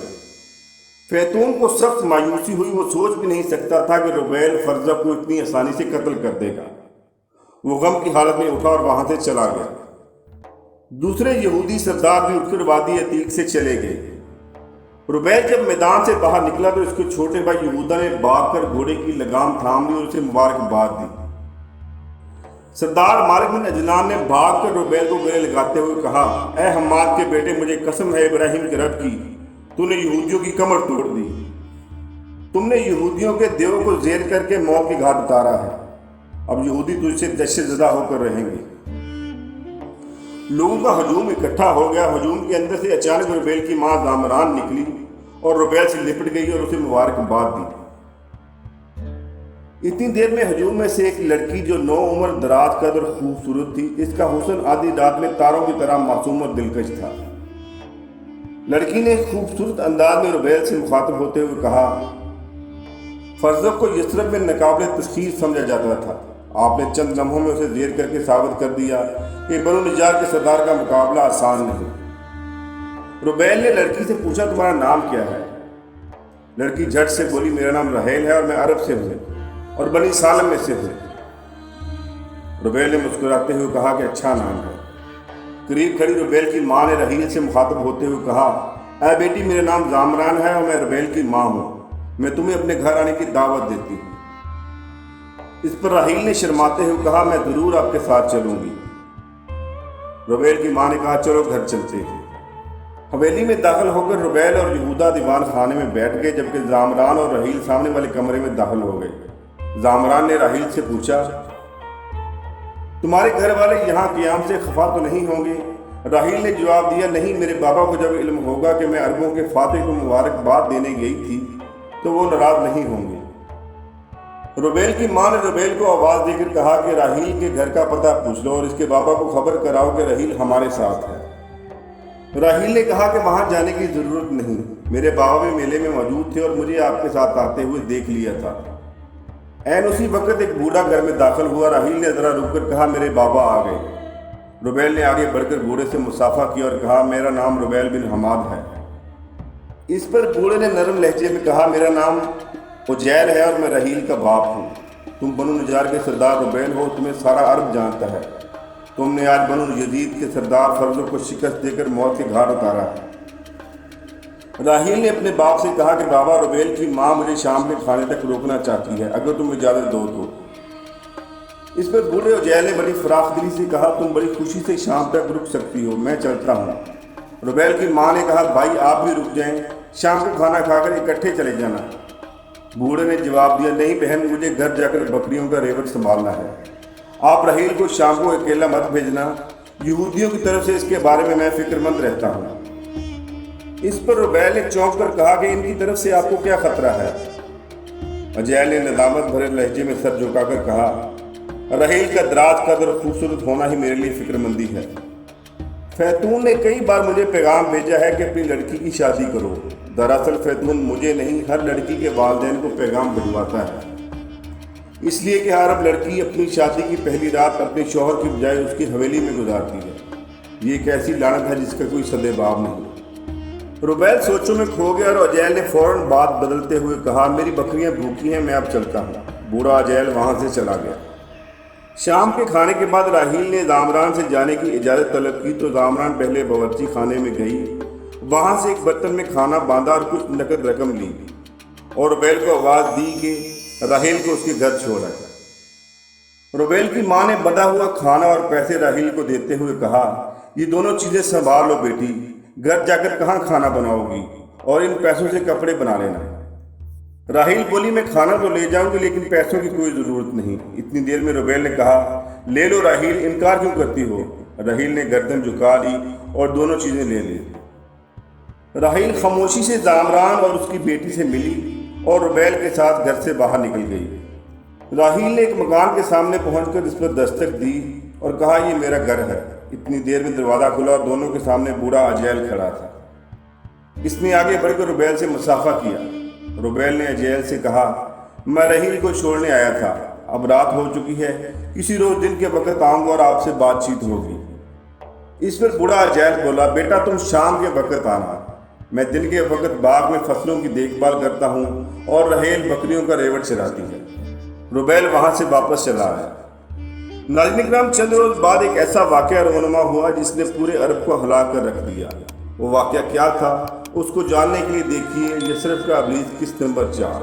فیتون کو سخت مایوسی ہوئی۔ وہ سوچ بھی نہیں سکتا تھا کہ روبیل فرزق کو اتنی آسانی سے قتل کر دے گا۔ وہ غم کی حالت میں اٹھا اور وہاں سے چلا گیا۔ دوسرے یہودی سردار بھی اٹھ کر وادی عتیق سے چلے گئے۔ روبیل جب میدان سے باہر نکلا تو اس کے چھوٹے بھائی یہودا نے بھاگ کر گھوڑے کی لگام تھام لی اور اسے مبارکباد دی۔ سردار مالک بن عجلان نے بھاگ کر روبیل کو گلے لگاتے ہوئے کہا، اے حماد کے بیٹے، مجھے قسم ہے ابراہیم کے رب کی، تو نے یہودیوں کی کمر توڑ دی۔ تم نے یہودیوں کے دیو کو زیر کر کے موت کے گھاٹ اتارا ہے۔ اب یہودی تجھ سے دہشت زدہ ہو کر رہیں گے۔ لوگوں کا ہجوم اکٹھا ہو گیا۔ ہجوم کے اندر سے اچانک روبیل کی ماں زامران نکلی اور روبیل سے لپٹ گئی اور اسے مبارکباد دی۔ اتنی دیر میں ہجوم میں سے ایک لڑکی جو نو عمر، دراز قد اور خوبصورت تھی، اس کا حسن آدھی رات میں تاروں کی طرح معصوم اور دلکش تھا۔ لڑکی نے خوبصورت انداز میں روبیل سے مخاطب ہوتے ہوئے کہا، فرزق کو یثرب میں ناقابل تسخیر سمجھا جاتا تھا۔ آپ نے چند لمحوں میں اسے زیر کر کے ثابت کر دیا کہ بنو نجار کے سردار کا مقابلہ آسان نہیں۔ روبیل نے لڑکی سے پوچھا، تمہارا نام کیا ہے؟ لڑکی جھٹ سے بولی، میرا نام رحیل ہے اور میں عرب سے ہوں اور بنی سالم میں سے ہوں۔ روبیل نے مسکراتے ہوئے کہا کہ اچھا نام ہے۔ قریب کھڑی روبیل کی ماں نے رحیل سے مخاطب ہوتے ہوئے کہا، اے بیٹی، میرا نام زامران ہے اور میں روبیل کی ماں ہوں۔ میں تمہیں اپنے گھر آنے کی دعوت دیتی ہوں۔ اس پر رحیل نے شرماتے ہوئے کہا، میں ضرور آپ کے ساتھ چلوں گی۔ روبیل کی ماں نے کہا، چلو گھر چلتے ہیں۔ حویلی میں داخل ہو کر روبیل اور یہودا دیوان خانے میں بیٹھ گئے، جبکہ زامران اور رحیل سامنے والے کمرے میں داخل ہو گئے۔ زامران نے رحیل سے پوچھا، تمہارے گھر والے یہاں قیام سے خفا تو نہیں ہوں گے؟ راحیل نے جواب دیا، نہیں، میرے بابا کو جب علم ہوگا کہ میں عربوں کے فاتح کو مبارکباد دینے گئی تھی تو وہ ناراض نہیں ہوں گے۔ روبیل کی ماں نے روبیل کو آواز دے کر کہا کہ راحیل کے گھر کا پتہ پوچھ لو اور اس کے بابا کو خبر کراؤ کہ راحیل ہمارے ساتھ ہے۔ راحیل نے کہا کہ وہاں جانے کی ضرورت نہیں، میرے بابا بھی میلے میں موجود تھے اور مجھے آپ کے ساتھ آتے ہوئے دیکھ لیا تھا۔ اسی وقت ایک بوڑھا گھر میں داخل ہوا۔ راحیل نے ذرا رک کر کہا، میرے بابا آ گئے۔ روبیل نے آگے بڑھ کر بوڑھے سے مصافحہ کیا اور کہا، میرا نام روبیل بن حماد ہے۔ اس پر بوڑھے نے نرم لہجے میں کہا، میرا نام عجیل ہے اور میں راحیل کا باپ ہوں۔ تم بنو نجار کے سردار روبیل ہو، تمہیں سارا عرب جانتا ہے۔ تم نے آج بنو یزید کے سردار فرزوں کو شکست دے کر موت کے گھاٹ اتارا ہے۔ راحیل نے اپنے باپ سے کہا کہ بابا، روبیل کی ماں مجھے شام کے کھانے تک روکنا چاہتی ہے، اگر تم اجازت دو تو۔ اس پر بوڑھے عجیل نے بڑی فراخ دلی سے کہا، تم بڑی خوشی سے شام تک رک سکتی ہو، میں چلتا ہوں۔ روبیل کی ماں نے کہا، بھائی آپ بھی رک جائیں، شام کو کھانا کھا کر اکٹھے چلے جانا۔ بوڑھے نے جواب دیا، نہیں بہن، مجھے گھر جا کر بکریوں کا ریوڑ سنبھالنا ہے، آپ راحیل کو شام کو اکیلا مت بھیجنا، یہودیوں کی طرف سے اس کے بارے میں میں فکر مند رہتا ہوں۔ اس پر روبیل نے چونک کر کہا کہ ان کی طرف سے آپ کو کیا خطرہ ہے؟ عجیل نے ندامت بھرے لہجے میں سر جھکا کر کہا، راحیل کا دراز قد اور خوبصورت ہونا ہی میرے لیے فکر مندی ہے۔ فیتون نے کئی بار مجھے پیغام بھیجا ہے کہ اپنی لڑکی کی شادی کرو۔ دراصل فیتون مجھے نہیں، ہر لڑکی کے والدین کو پیغام بھجواتا ہے، اس لیے کہ ہر لڑکی اپنی شادی کی پہلی رات اپنے شوہر کی بجائے اس کی حویلی میں گزارتی ہے۔ یہ ایک ایسی لعنت ہے جس کا کوئی سد باب نہیں۔ روبیل سوچوں میں کھو گیا اور عجیل نے فوراً بات بدلتے ہوئے کہا، میری بکریاں بھوکی ہیں، میں اب چلتا ہوں۔ بوڑھا عجیل وہاں سے چلا گیا۔ شام کے کھانے کے بعد راحیل نے زامران سے جانے کی اجازت طلب کی تو زامران پہلے باورچی خانے میں گئی، وہاں سے ایک برتن میں کھانا باندھا اور کچھ نقد رقم لی اور روبیل کو آواز دی کہ راحیل کو اس کے گھر چھوڑا۔ روبیل کی ماں نے بندھا ہوا کھانا اور پیسے راحیل کو دیتے ہوئے کہا، یہ دونوں چیزیں سنبھال لو بیٹی، گھر جا کر کہاں کھانا بناؤ گی، اور ان پیسوں سے کپڑے بنا لینا۔ راحیل بولی، میں کھانا تو لے جاؤں گی لیکن پیسوں کی کوئی ضرورت نہیں۔ اتنی دیر میں روبیل نے کہا، لے لو راحیل، انکار کیوں کرتی ہو؟ راحیل نے گردن جھکا لی اور دونوں چیزیں لے لی۔ راحیل خاموشی سے زامران اور اس کی بیٹی سے ملی اور روبیل کے ساتھ گھر سے باہر نکل گئی۔ راحیل نے ایک مکان کے سامنے پہنچ کر اس پر دستک دی اور کہا، یہ میرا گھر ہے۔ اتنی دیر میں دروازہ کھلا اور دونوں کے سامنے بوڑھا عجیل کھڑا تھا۔ اس نے آگے بڑھ کر روبیل سے مصافحہ کیا۔ روبیل نے عجیل سے کہا، میں راحیل کو چھوڑنے آیا تھا، اب رات ہو چکی ہے، کسی روز دن کے وقت آؤں گا اور آپ سے بات چیت ہوگی۔ اس پر بوڑھا عجیل بولا، بیٹا تم شام کے وقت آنا، میں دن کے وقت باغ میں فصلوں کی دیکھ بھال کرتا ہوں اور راحیل بکریوں کا ریوڑ چراتی ہے۔ روبیل وہاں سے واپس چلا آیا۔ ناظرین اکرام، چند روز بعد ایک ایسا واقعہ رونما ہوا جس نے پورے عرب کو ہلا کر رکھ دیا۔ وہ واقعہ کیا تھا، اس کو جاننے کے لیے دیکھیے یثرب کا ابلیس قسط نمبر 4۔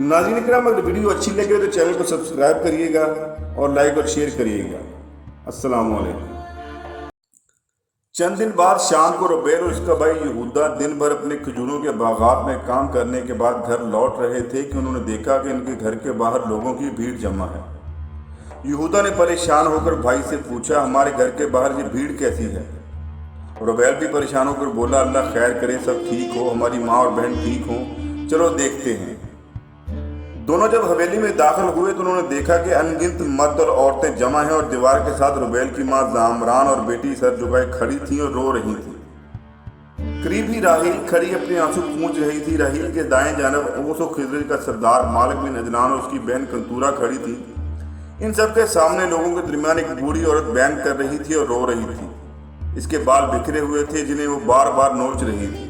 ناظرین اکرام، اگر ویڈیو اچھی لگے تو چینل کو سبسکرائب کریے گا اور لائک اور شیئر کریے گا۔ السلام علیکم۔ چند دن بعد شام کو روبیل اور اس کا بھائی یہودا دن بھر اپنے کھجوروں کے باغات میں کام کرنے کے بعد گھر لوٹ رہے تھے کہ انہوں نے دیکھا کہ ان کے گھر کے باہر لوگوں کی بھیڑ جمع ہے۔ یہودا نے پریشان ہو کر بھائی سے پوچھا، ہمارے گھر کے باہر یہ بھیڑ کیسی ہے؟ روبیل بھی پریشان ہو کر بولا، اللہ خیر کرے، سب ٹھیک ہو، ہماری ماں اور بہن ٹھیک ہوں، چلو دیکھتے ہیں۔ دونوں جب حویلی میں داخل ہوئے تو انہوں نے دیکھا کہ ان گنت مرد اور عورتیں جمع ہیں اور دیوار کے ساتھ روبیل کی ماں زامران اور بیٹی سر جھکائے کھڑی تھیں اور رو رہی تھیں۔ قریب ہی راحیل کھڑی اپنے آنسو پونچھ رہی تھی۔ راحیل کے دائیں جانب اوس و خضر کا سردار مالک بن عدنان اور اس کی بہن کنتورہ کھڑی تھی۔ ان سب کے سامنے لوگوں کے درمیان ایک بوڑھی عورت بیان کر رہی تھی اور رو رہی تھی۔ اس کے بال بکھرے ہوئے تھے جنہیں وہ بار بار نوچ رہی تھی۔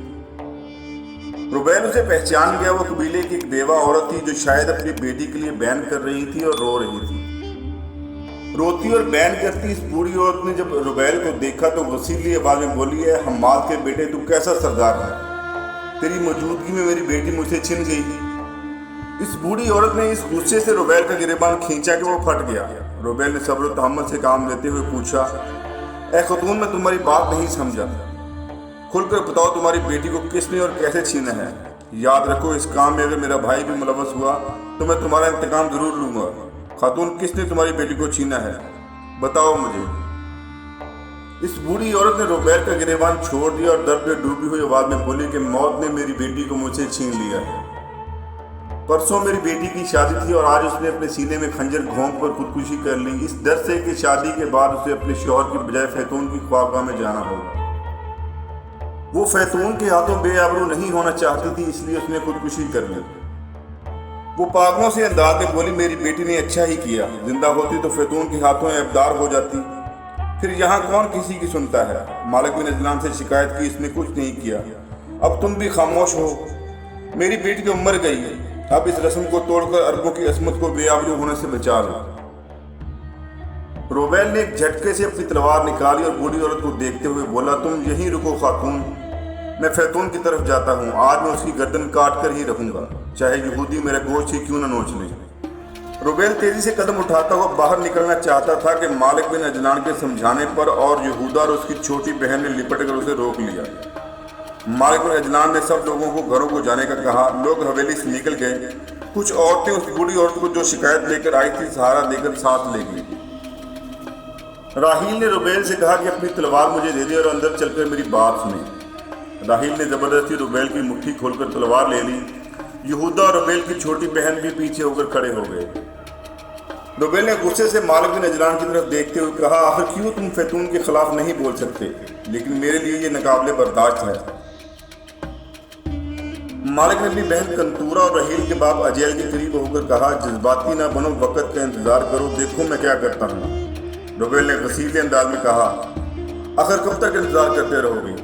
روبیل اسے پہچان گیا، وہ قبیلے کی ایک بیوہ عورت تھی جو شاید اپنی بیٹی کے لیے بیان کر رہی تھی اور رو رہی تھی۔ روتی اور بیان کرتی اس بوڑھی عورت نے جب روبیل کو دیکھا تو وسیلی آواز میں بولی، ہے حماد کے بیٹے، تو کیسا سردار ہے، تیری موجودگی میں میری بیٹی مجھ سے چھن گئی۔ اس بوڑھی عورت نے اس غصے سے روبیل کا گریبان کھینچا کہ وہ پھٹ گیا۔ روبیل نے صبر و تحمل سے کام لیتے ہوئے پوچھا، اے خاتون، میں تمہاری بات نہیں سمجھا، کھل کر بتاؤ تمہاری بیٹی کو کس نے اور کیسے چھینا ہے؟ یاد رکھو، اس کام میں اگر میرا بھائی بھی ملوث ہوا تو میں تمہارا انتقام ضرور لوں گا۔ खातून, किसने तुम्हारी बेटी को छीना है? बताओ मुझे। इस बूढ़ी औरत ने रुबैल का गिरेबान छोड़ दिया और दर्द में डूबी हुई आवाज में बोली कि मौत ने मेरी बेटी को मुझसे छीन लिया है। परसों मेरी बेटी की शादी थी और आज उसने अपने सीने में खंजर घोंप कर खुदकुशी कर ली, इस डर से कि शादी के बाद उसे अपने शौहर की बजाय फैतून की ख्वाबगाह में जाना होगा। वो फैतून के हाथों बेआबरू नहीं होना चाहती थी, इसलिए उसने खुदकुशी कर ली। वो पागलों से अंदाज में बोली, मेरी बेटी ने अच्छा ही किया, जिंदा होती तो फैतून के हाथों एबदार हो जाती। फिर यहाँ कौन किसी की सुनता है? मालिक बिन अजलान से शिकायत की, इसने कुछ नहीं किया। अब तुम भी खामोश हो। मेरी बेटी तो मर गई है, अब इस रस्म को तोड़कर अरबों की असमत को बेआबरू होने से बचा लो। रुबैल ने एक झटके से अपनी तलवार निकाली और बूढ़ी औरत को देखते हुए बोला, तुम यहीं रुको खातून, मैं फैतून की तरफ जाता हूँ। आज मैं उसकी गर्दन काट कर ही रहूंगा, चाहे यहूदी मेरा गोश्त ही क्यों न नोच ले। रुबैल तेजी से कदम उठाता हुआ बाहर निकलना चाहता था कि मालिक बिन अजलान के समझाने पर और यहूदा और उसकी छोटी बहन ने लिपट कर उसे रोक लिया। मालिक बिन अजलान ने सब लोगों को घरों को जाने का कहा। लोग हवेली से निकल गए। कुछ औरतें उस बूढ़ी औरत को जो शिकायत लेकर आई थी सहारा देकर साथ ले गई। राहील ने रुबैल से कहा कि अपनी तलवार मुझे दे दे और अंदर चलकर मेरी बात सुने। राहील ने जबरदस्ती रुबैल की मुट्ठी खोलकर तलवार ले ली। यहूदा और रुबैल की छोटी बहन भी पीछे होकर खड़े हो गए। रुबैल ने गुस्से से मालिक बिन अजलान की तरफ देखते हुए कहा, आखिर क्यों तुम फैतून के खिलाफ नहीं बोल सकते? लेकिन मेरे लिए ये नाकाबिले बर्दाश्त है। मालिक ने अपनी बहन कंतूरा और रहील के बाप अजैल के करीब होकर कहा, जज्बाती ना बनो, वक्त का इंतजार करो, देखो मैं क्या करता हूँ। रुबैल ने गसीले अंदाज में कहा, आखिर कब तक इंतजार करते रहोगे?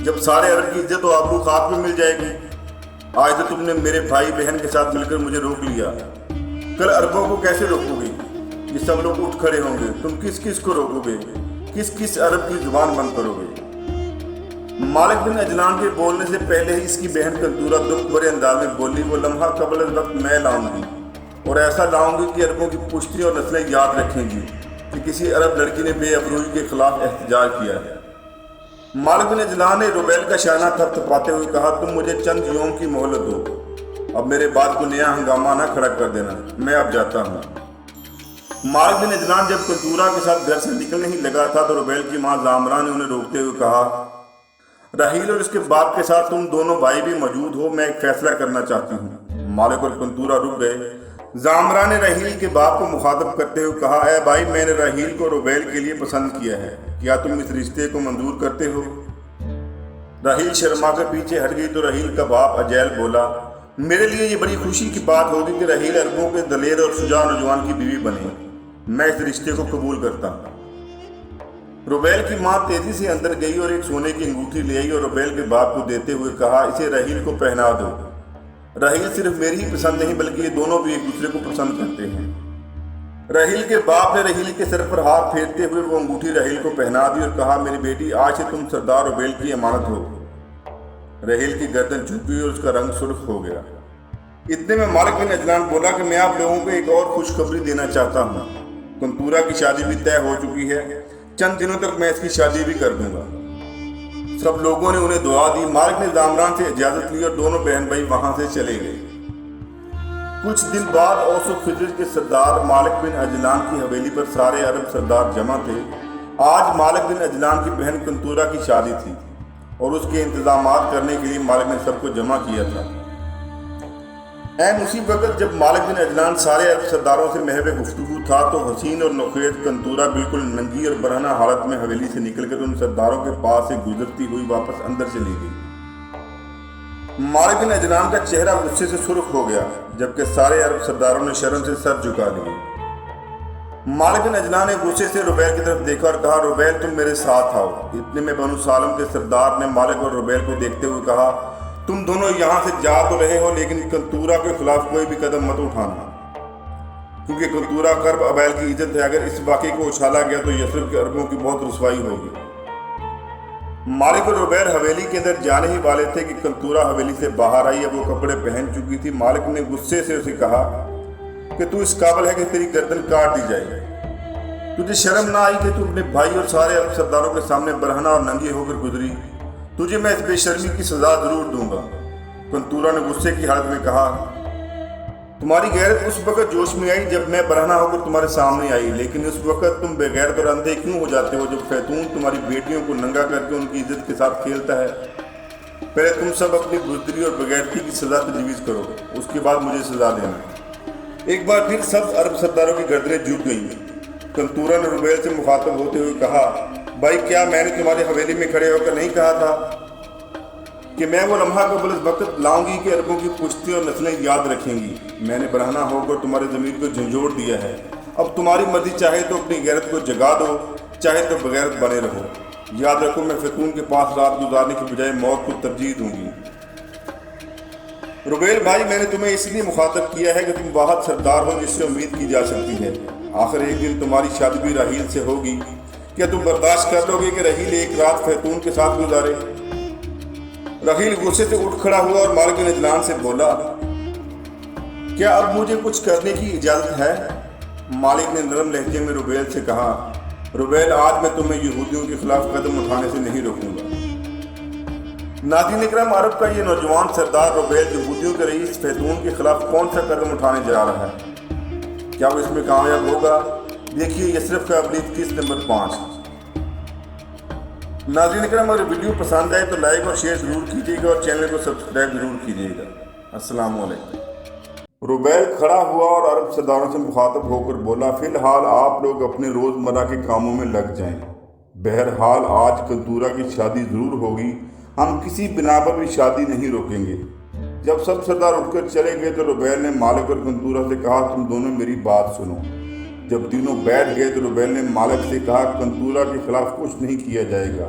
जब सारे अरब की इज्जत और आबरू खाक में मिल जाएगी। आज तो तुमने मेरे भाई बहन के साथ मिलकर मुझे रोक लिया, कल अरबों को कैसे रोकोगे? ये सब लोग उठ खड़े होंगे, तुम किस किस को रोकोगे? किस किस अरब की जुबान बंद करोगे? मालिक बिन अजलान के बोलने से पहले ही इसकी बहन कंतूरा दुख भरे अंदाज में बोली, वो लम्हा कबल वक्त मैं लाऊंगी और ऐसा लाऊंगी कि अरबों की पुश्ती और नस्लें याद रखेंगी कि किसी अरब लड़की ने बेअबरूई के खिलाफ एहतजाज किया है। मालिक बिन अजलान ने रुबैल का शाना थपथपाते हुए कहा, तुम मुझे चंद यौम की मोहलत दो, अब मेरे बाद को नया हंगामा ना खड़ा कर देना, मैं अब जाता हूँ। मालिक बिन अजलान जब कंतूरा के साथ घर से निकलने ही लगा था तो रुबैल की माँ जामरा ने उन्हें रोकते हुए कहा, राहील और उसके बाप के साथ तुम दोनों भाई भी मौजूद हो, मैं एक फैसला करना चाहती हूँ। मालिक और कंतूरा रुक गए। जामरा ने राहील के बाप को मुखातब करते हुए कहा, ऐ भाई, मैंने राहील को रुबैल के लिए पसंद किया है, क्या तुम इस रिश्ते को मंजूर करते हो? राहील शर्मा कर पीछे हट गई तो राहील का बाप अजैल बोला, मेरे लिए ये बड़ी खुशी की बात होगी कि राहील अरबों के दलेर और शुजा नौजवान की बीवी बने, मैं इस रिश्ते को कबूल करता हूँ। रुबैल की माँ तेजी से अंदर गई और एक सोने की अंगूठी ले आई और रुबैल के बाप को देते हुए कहा, इसे राहील को पहना दो। राहील सिर्फ मेरी ही पसंद नहीं बल्कि ये दोनों भी एक दूसरे को पसंद करते हैं। राहील के बाप ने राहील के सर पर हाथ फेरते हुए वो अंगूठी राहील को पहना दी और कहा, मेरी बेटी, आज से तुम सरदार रुबैल की अमानत हो। राहील की गर्दन झुकी और उसका रंग सुर्ख हो गया। इतने में मालिक बिन अजलान बोला कि मैं आप लोगों को एक और खुशखबरी देना चाहता हूँ। कंतूरा की शादी भी तय हो चुकी है, चंद दिनों तक मैं इसकी शादी भी कर दूंगा। सब लोगों ने उन्हें दुआ दी। मालिक ने जामरान से इजाजत ली और दोनों बहन भाई वहां से चले गए। कुछ दिन बाद औसो खिजर के सरदार मालिक बिन अजलान की हवेली पर सारे अरब सरदार जमा थे। आज मालिक बिन अजलान की बहन कंतूरा की शादी थी और उसके इंतजामात करने के लिए मालिक ने सबको जमा किया था। ऐन उसी वक्त जब मालिक बिन अजलान सारे अरब सरदारों से महव गुफ्तगू था तो हसीन और नौखेज कंतूरा बिल्कुल नंगी और बरहना हालत में हवेली से निकलकर उन सरदारों के पास से गुजरती हुई वापस अंदर चली गई। मालिक बिन अजलान का चेहरा गुस्से से सुर्ख हो गया, जबकि सारे अरब सरदारों ने शर्म से सर झुका लिए। मालिक बिन अजलान ने गुस्से से रुबैल की तरफ देखा और कहा, रुबैल, तुम मेरे साथ आओ। इतने में बनु सालम के सरदार ने मालिक और रुबैल को देखते हुए कहा, तुम दोनों यहाँ से जा तो रहे हो, लेकिन कंतूरा के खिलाफ कोई भी कदम मत उठाना, क्योंकि कंतूरा कर्ब अबैल की इज्जत है। अगर इस वाक़े को उछाला गया तो यसरिब के अरबों की बहुत रुसवाई होगी। मालिक और रुबैल हवेली के अंदर जाने ही वाले थे कि कंतूरा हवेली से बाहर आई। अब वो कपड़े पहन चुकी थी। मालिक ने गुस्से से उसे कहा कि तू इस काबिल है कि तेरी गर्दन काट दी जाए। तुझे शर्म ना आई कि तू अपने भाई और सारे अरब सरदारों के सामने बरहना और नंगी होकर गुजरी? तुझे मैं इस बेशर्मी की सजा जरूर दूंगा। कंतूरा ने गुस्से की हालत में कहा, تمہاری غیرت اس وقت جوش میں آئی جب میں برہنہ ہو کر تمہارے سامنے آئی، لیکن اس وقت تم بے غیرت اور اندھے کیوں ہو جاتے ہو جب فیتون تمہاری بیٹیوں کو ننگا کر کے ان کی عزت کے ساتھ کھیلتا ہے؟ پہلے تم سب اپنی بزدلی اور بغیرتی کی سزا تجویز کرو، اس کے بعد مجھے سزا دینا۔ ایک بار پھر سب عرب سرداروں کی گردنیں جھک گئیں۔ کنتورا نے روبیل سے مخاطب ہوتے ہوئے کہا، بھائی کیا میں نے تمہاری حویلی میں کھڑے ہو کر نہیں کہا تھا کہ میں وہ لمحہ قبل اس وقت لاؤں گی کہ عربوں کی پشتیں اور نسلیں یاد رکھیں گی؟ میں نے برہنہ ہو کر تمہارے ضمیر کو جھنجھوڑ دیا ہے، اب تمہاری مرضی، چاہے تو اپنی غیرت کو جگا دو، چاہے تو بغیرت بنے رہو۔ یاد رکھو میں فیتون کے پاس رات گزارنے کی بجائے موت کو ترجیح دوں گی۔ روبیل بھائی، میں نے تمہیں اس لیے مخاطب کیا ہے کہ تم واحد سردار ہو جس سے امید کی جا سکتی ہے۔ آخر ایک دن تمہاری شادی بھی راحیل سے ہوگی، کیا تم برداشت کر لو گے کہ راحیل ایک رات فیتون کے ساتھ گزارے؟ راحیل غصے سے اٹھ کھڑا ہوا اور مالک نجلان سے بولا، کیا اب مجھے کچھ کرنے کی اجازت ہے؟ مالک نے نرم لہجے میں روبیل سے کہا، روبیل آج میں تمہیں یہودیوں کے خلاف قدم اٹھانے سے نہیں روکوں گا۔ ناظرین اکرام، عرب کا یہ نوجوان سردار روبیل یہودیوں کے رئیس فیتون کے خلاف کون سا قدم اٹھانے جا رہا ہے؟ کیا وہ اس میں کامیاب ہوگا؟ دیکھیے یسرف کا ابلیغ قسط نمبر 5۔ ناظرین اکرام، اگر ویڈیو پسند آئے تو لائک اور شیئر ضرور کیجیے گا اور چینل کو سبسکرائب ضرور کیجیے گا۔ السلام علیکم۔ روبیل کھڑا ہوا اور عرب سرداروں سے مخاطب ہو کر بولا، فی الحال آپ لوگ اپنے روزمرہ کے کاموں میں لگ جائیں۔ بہرحال آج کنتورا کی شادی ضرور ہوگی، ہم کسی بنا پر بھی شادی نہیں روکیں گے۔ جب سب سردار اٹھ کر چلے گئے تو روبیل نے مالک اور کنتورا سے کہا، تم دونوں میری بات سنو۔ جب تینوں بیٹھ گئے تو روبیل نے مالک سے کہا، کنتورا کے خلاف کچھ نہیں کیا جائے گا،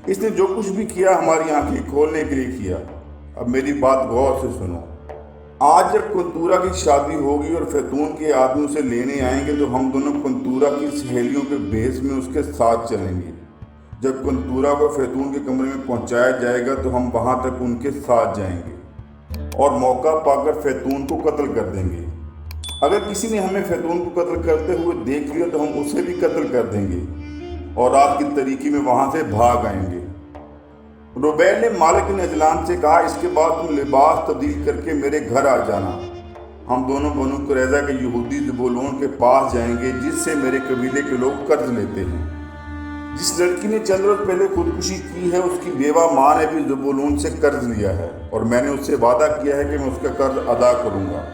اس نے جو کچھ بھی کیا ہماری آنکھیں کھولنے کے لیے کیا۔ اب میری بات غور سے سنو، آج جب کنتورا کی شادی ہوگی اور فیتون کے آدمی اسے لینے آئیں گے تو ہم دونوں کنتورا کی سہیلیوں کے بھیس میں اس کے ساتھ چلیں گے۔ جب کنتورا کو فیتون کے کمرے میں پہنچایا جائے گا تو ہم وہاں تک ان کے ساتھ جائیں گے اور موقع پا کر فیتون کو قتل کر دیں گے۔ اگر کسی نے ہمیں فیتون کو قتل کرتے ہوئے دیکھ لیا تو ہم اسے بھی قتل کر دیں گے اور رات کی تاریکی میں وہاں سے بھاگ آئیں گے۔ روبیل نے مالک نجلان سے کہا، اس کے بعد تم لباس تبدیل کر کے میرے گھر آ جانا۔ ہم دونوں بنو قریظہ کے یہودی زبولون کے پاس جائیں گے جس سے میرے قبیلے کے لوگ قرض لیتے ہیں۔ جس لڑکی نے چند روز پہلے خودکشی کی ہے اس کی بیوہ ماں نے بھی زبولون سے قرض لیا ہے اور میں نے اس سے وعدہ کیا ہے کہ میں اس کا قرض ادا کروں گا۔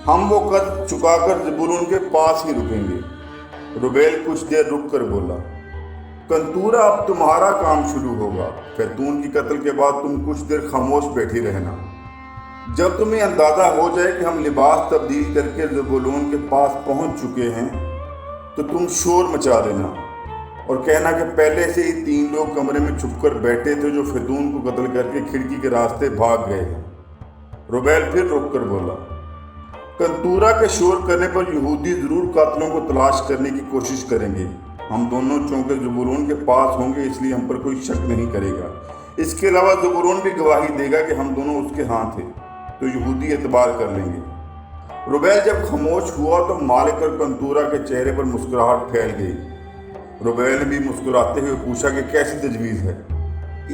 ہم وہ قرض چکا کر زبولون کے پاس ہی رکیں گے۔ روبیل کچھ دیر رک کر بولا، کنتورا اب تمہارا کام شروع ہوگا۔ فیتون کی قتل کے بعد تم کچھ دیر خاموش بیٹھی رہنا۔ جب تمہیں اندازہ ہو جائے کہ ہم لباس تبدیل کر کے زبولون کے پاس پہنچ چکے ہیں تو تم شور مچا دینا اور کہنا کہ پہلے سے ہی 3 لوگ کمرے میں چھپ کر بیٹھے تھے جو فیتون کو قتل کر کے کھڑکی کے راستے بھاگ گئے ہیں۔ روبیل پھر رک کر بولا، کنتورا کے شور کرنے پر یہودی ضرور قاتلوں کو تلاش کرنے کی کوشش کریں گے۔ ہم دونوں چونکہ زبولون کے پاس ہوں گے اس لیے ہم پر کوئی شک نہیں کرے گا۔ اس کے علاوہ زبولون بھی گواہی دے گا کہ ہم دونوں اس کے ہاں تھے تو یہودی اعتبار کر لیں گے۔ روبیل جب خاموش ہوا تو مالک اور کنتورا کے چہرے پر مسکراہٹ پھیل گئی۔ روبیل نے بھی مسکراتے ہوئے پوچھا کہ کیسی تجویز ہے؟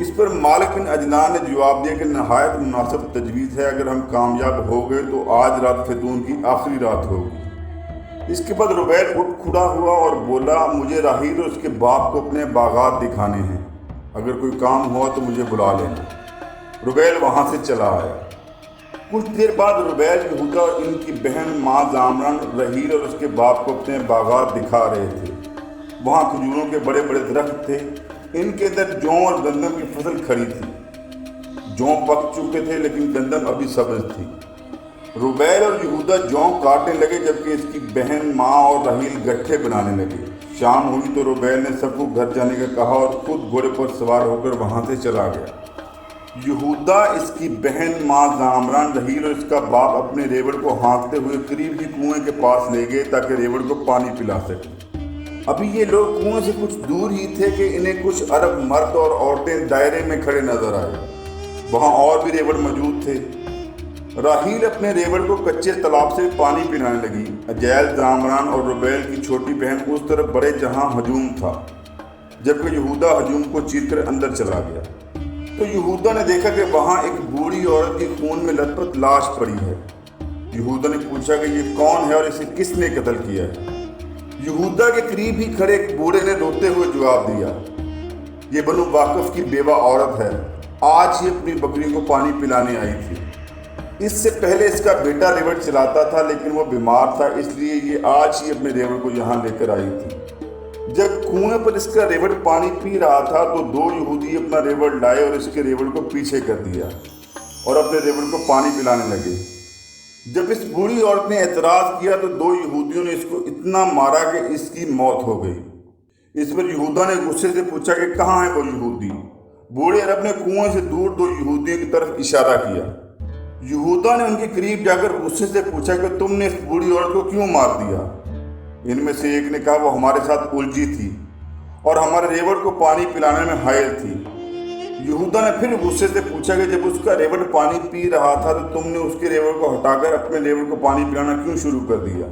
اس پر مالک بن عجلان نے جواب دیا کہ نہایت مناسب تجویز ہے، اگر ہم کامیاب ہو گئے تو آج رات فیتون کی آخری رات ہوگی۔ اس کے بعد روبیل اٹھ کھڑا ہوا اور بولا، مجھے راحیل اور اس کے باپ کو اپنے باغات دکھانے ہیں، اگر کوئی کام ہوا تو مجھے بلا لینا۔ روبیل وہاں سے چلا آیا۔ کچھ دیر بعد روبیل یہودا اور ان کی بہن ماں زامران راحیل اور اس کے باپ کو اپنے باغات دکھا رہے تھے۔ وہاں کھجوروں کے بڑے بڑے درخت تھے، ان کے اندر جوں اور گندم کی فصل کھڑی تھی۔ جوں پک چکے تھے لیکن گندم ابھی سبز تھی۔ روبیل اور یہودا جوں کاٹنے لگے جبکہ اس کی بہن ماں اور راحیل گٹھے بنانے لگے۔ شام ہوئی تو روبیل نے سب کو گھر جانے کا کہا اور خود گھوڑے پر سوار ہو کر وہاں سے چلا گیا۔ یہودا اس کی بہن ماں زامران راحیل اور اس کا باپ اپنے ریوڑ کو ہانکتے ہوئے قریب ہی کنویں کے پاس لے گئے تاکہ ریوڑ کو پانی پلا سکے۔ ابھی یہ لوگ کنویں سے کچھ دور ہی تھے کہ انہیں کچھ عرب مرد اور عورتیں دائرے میں کھڑے نظر آئے۔ وہاں اور بھی ریوڑ موجود تھے۔ راحیل اپنے ریوڑ کو کچے تالاب سے پانی پلانے لگی۔ اجیل، زامران اور روبیل کی چھوٹی بہن اس طرف بڑھے جہاں ہجوم تھا، جبکہ یہودا ہجوم کو چیر کر اندر چلا گیا۔ تو یہودا نے دیکھا کہ وہاں ایک بوڑھی عورت کی خون میں لت پت لاش پڑی ہے۔ यहूदा ने पूछा कि ये कौन है और इसे किसने कत्ल किया है। यहूदा के करीब ही खड़े एक बूढ़े ने रोते हुए जवाब दिया, ये बनु वाकिफ की बेवा औरत है, आज ही अपनी बकरी को पानी पिलाने आई थी। इससे पहले इसका बेटा रेवड़ चलाता था, लेकिन वो बीमार था, इसलिए ये आज ही अपने रेवड़ को यहाँ लेकर आई थी। जब कुएं पर इसका रेवड़ पानी पी रहा था तो दो यहूदी अपना रेवड़ लाए और इसके रेवड़ को पीछे कर दिया और अपने रेवड़ को पानी पिलाने लगे। जब इस बूढ़ी औरत ने एतराज़ किया तो दो यहूदियों ने इसको इतना मारा कि इसकी मौत हो गई। इस पर यहूदा ने गुस्से से पूछा कि कहाँ है वो यहूदी। बूढ़े अरब ने कुएं से दूर दो यहूदियों की तरफ इशारा किया। यहूदा ने उनके करीब जाकर गुस्से से पूछा कि तुमने इस बूढ़ी औरत को क्यों मार दिया। इनमें से एक ने कहा, वो हमारे साथ उलझी थी और हमारे रेवड़ को पानी पिलाने में हायल थी। यहूदा ने फिर गुस्से से पूछा कि जब उसका रेवड़ पानी पी रहा था तो तुमने उसके रेवड़ को हटाकर अपने रेवड़ को पानी पिलाना क्यों शुरू कर दिया।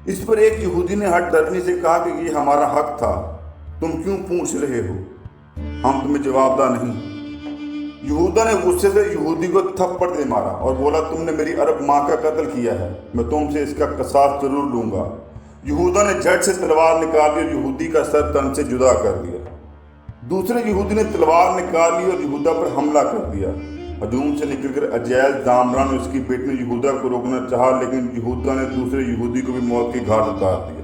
इस पर एक यहूदी ने हट दर्दनी से कहा कि ये हमारा हक था, तुम क्यों पूछ रहे हो, हम तुम्हें जवाबदा नहीं। यहूदा ने गुस्से से यहूदी को थप्पड़ दे मारा और बोला, तुमने मेरी अरब माँ का कत्ल किया है, मैं तुमसे इसका कसास जरूर लूंगा। यहूदा ने झट से तलवार निकाल दी और यहूदी का सर तन से जुदा कर दिया। दूसरे यहूदी ने तलवार निकाल ली और यहूदा पर हमला कर दिया। हजूम से निकलकर अजैल जामरान और उसकी बेटी ने यहूदा को रोकना चाहा, लेकिन यहूदा ने दूसरे यहूदी को भी मौत की घाट उतार दिया।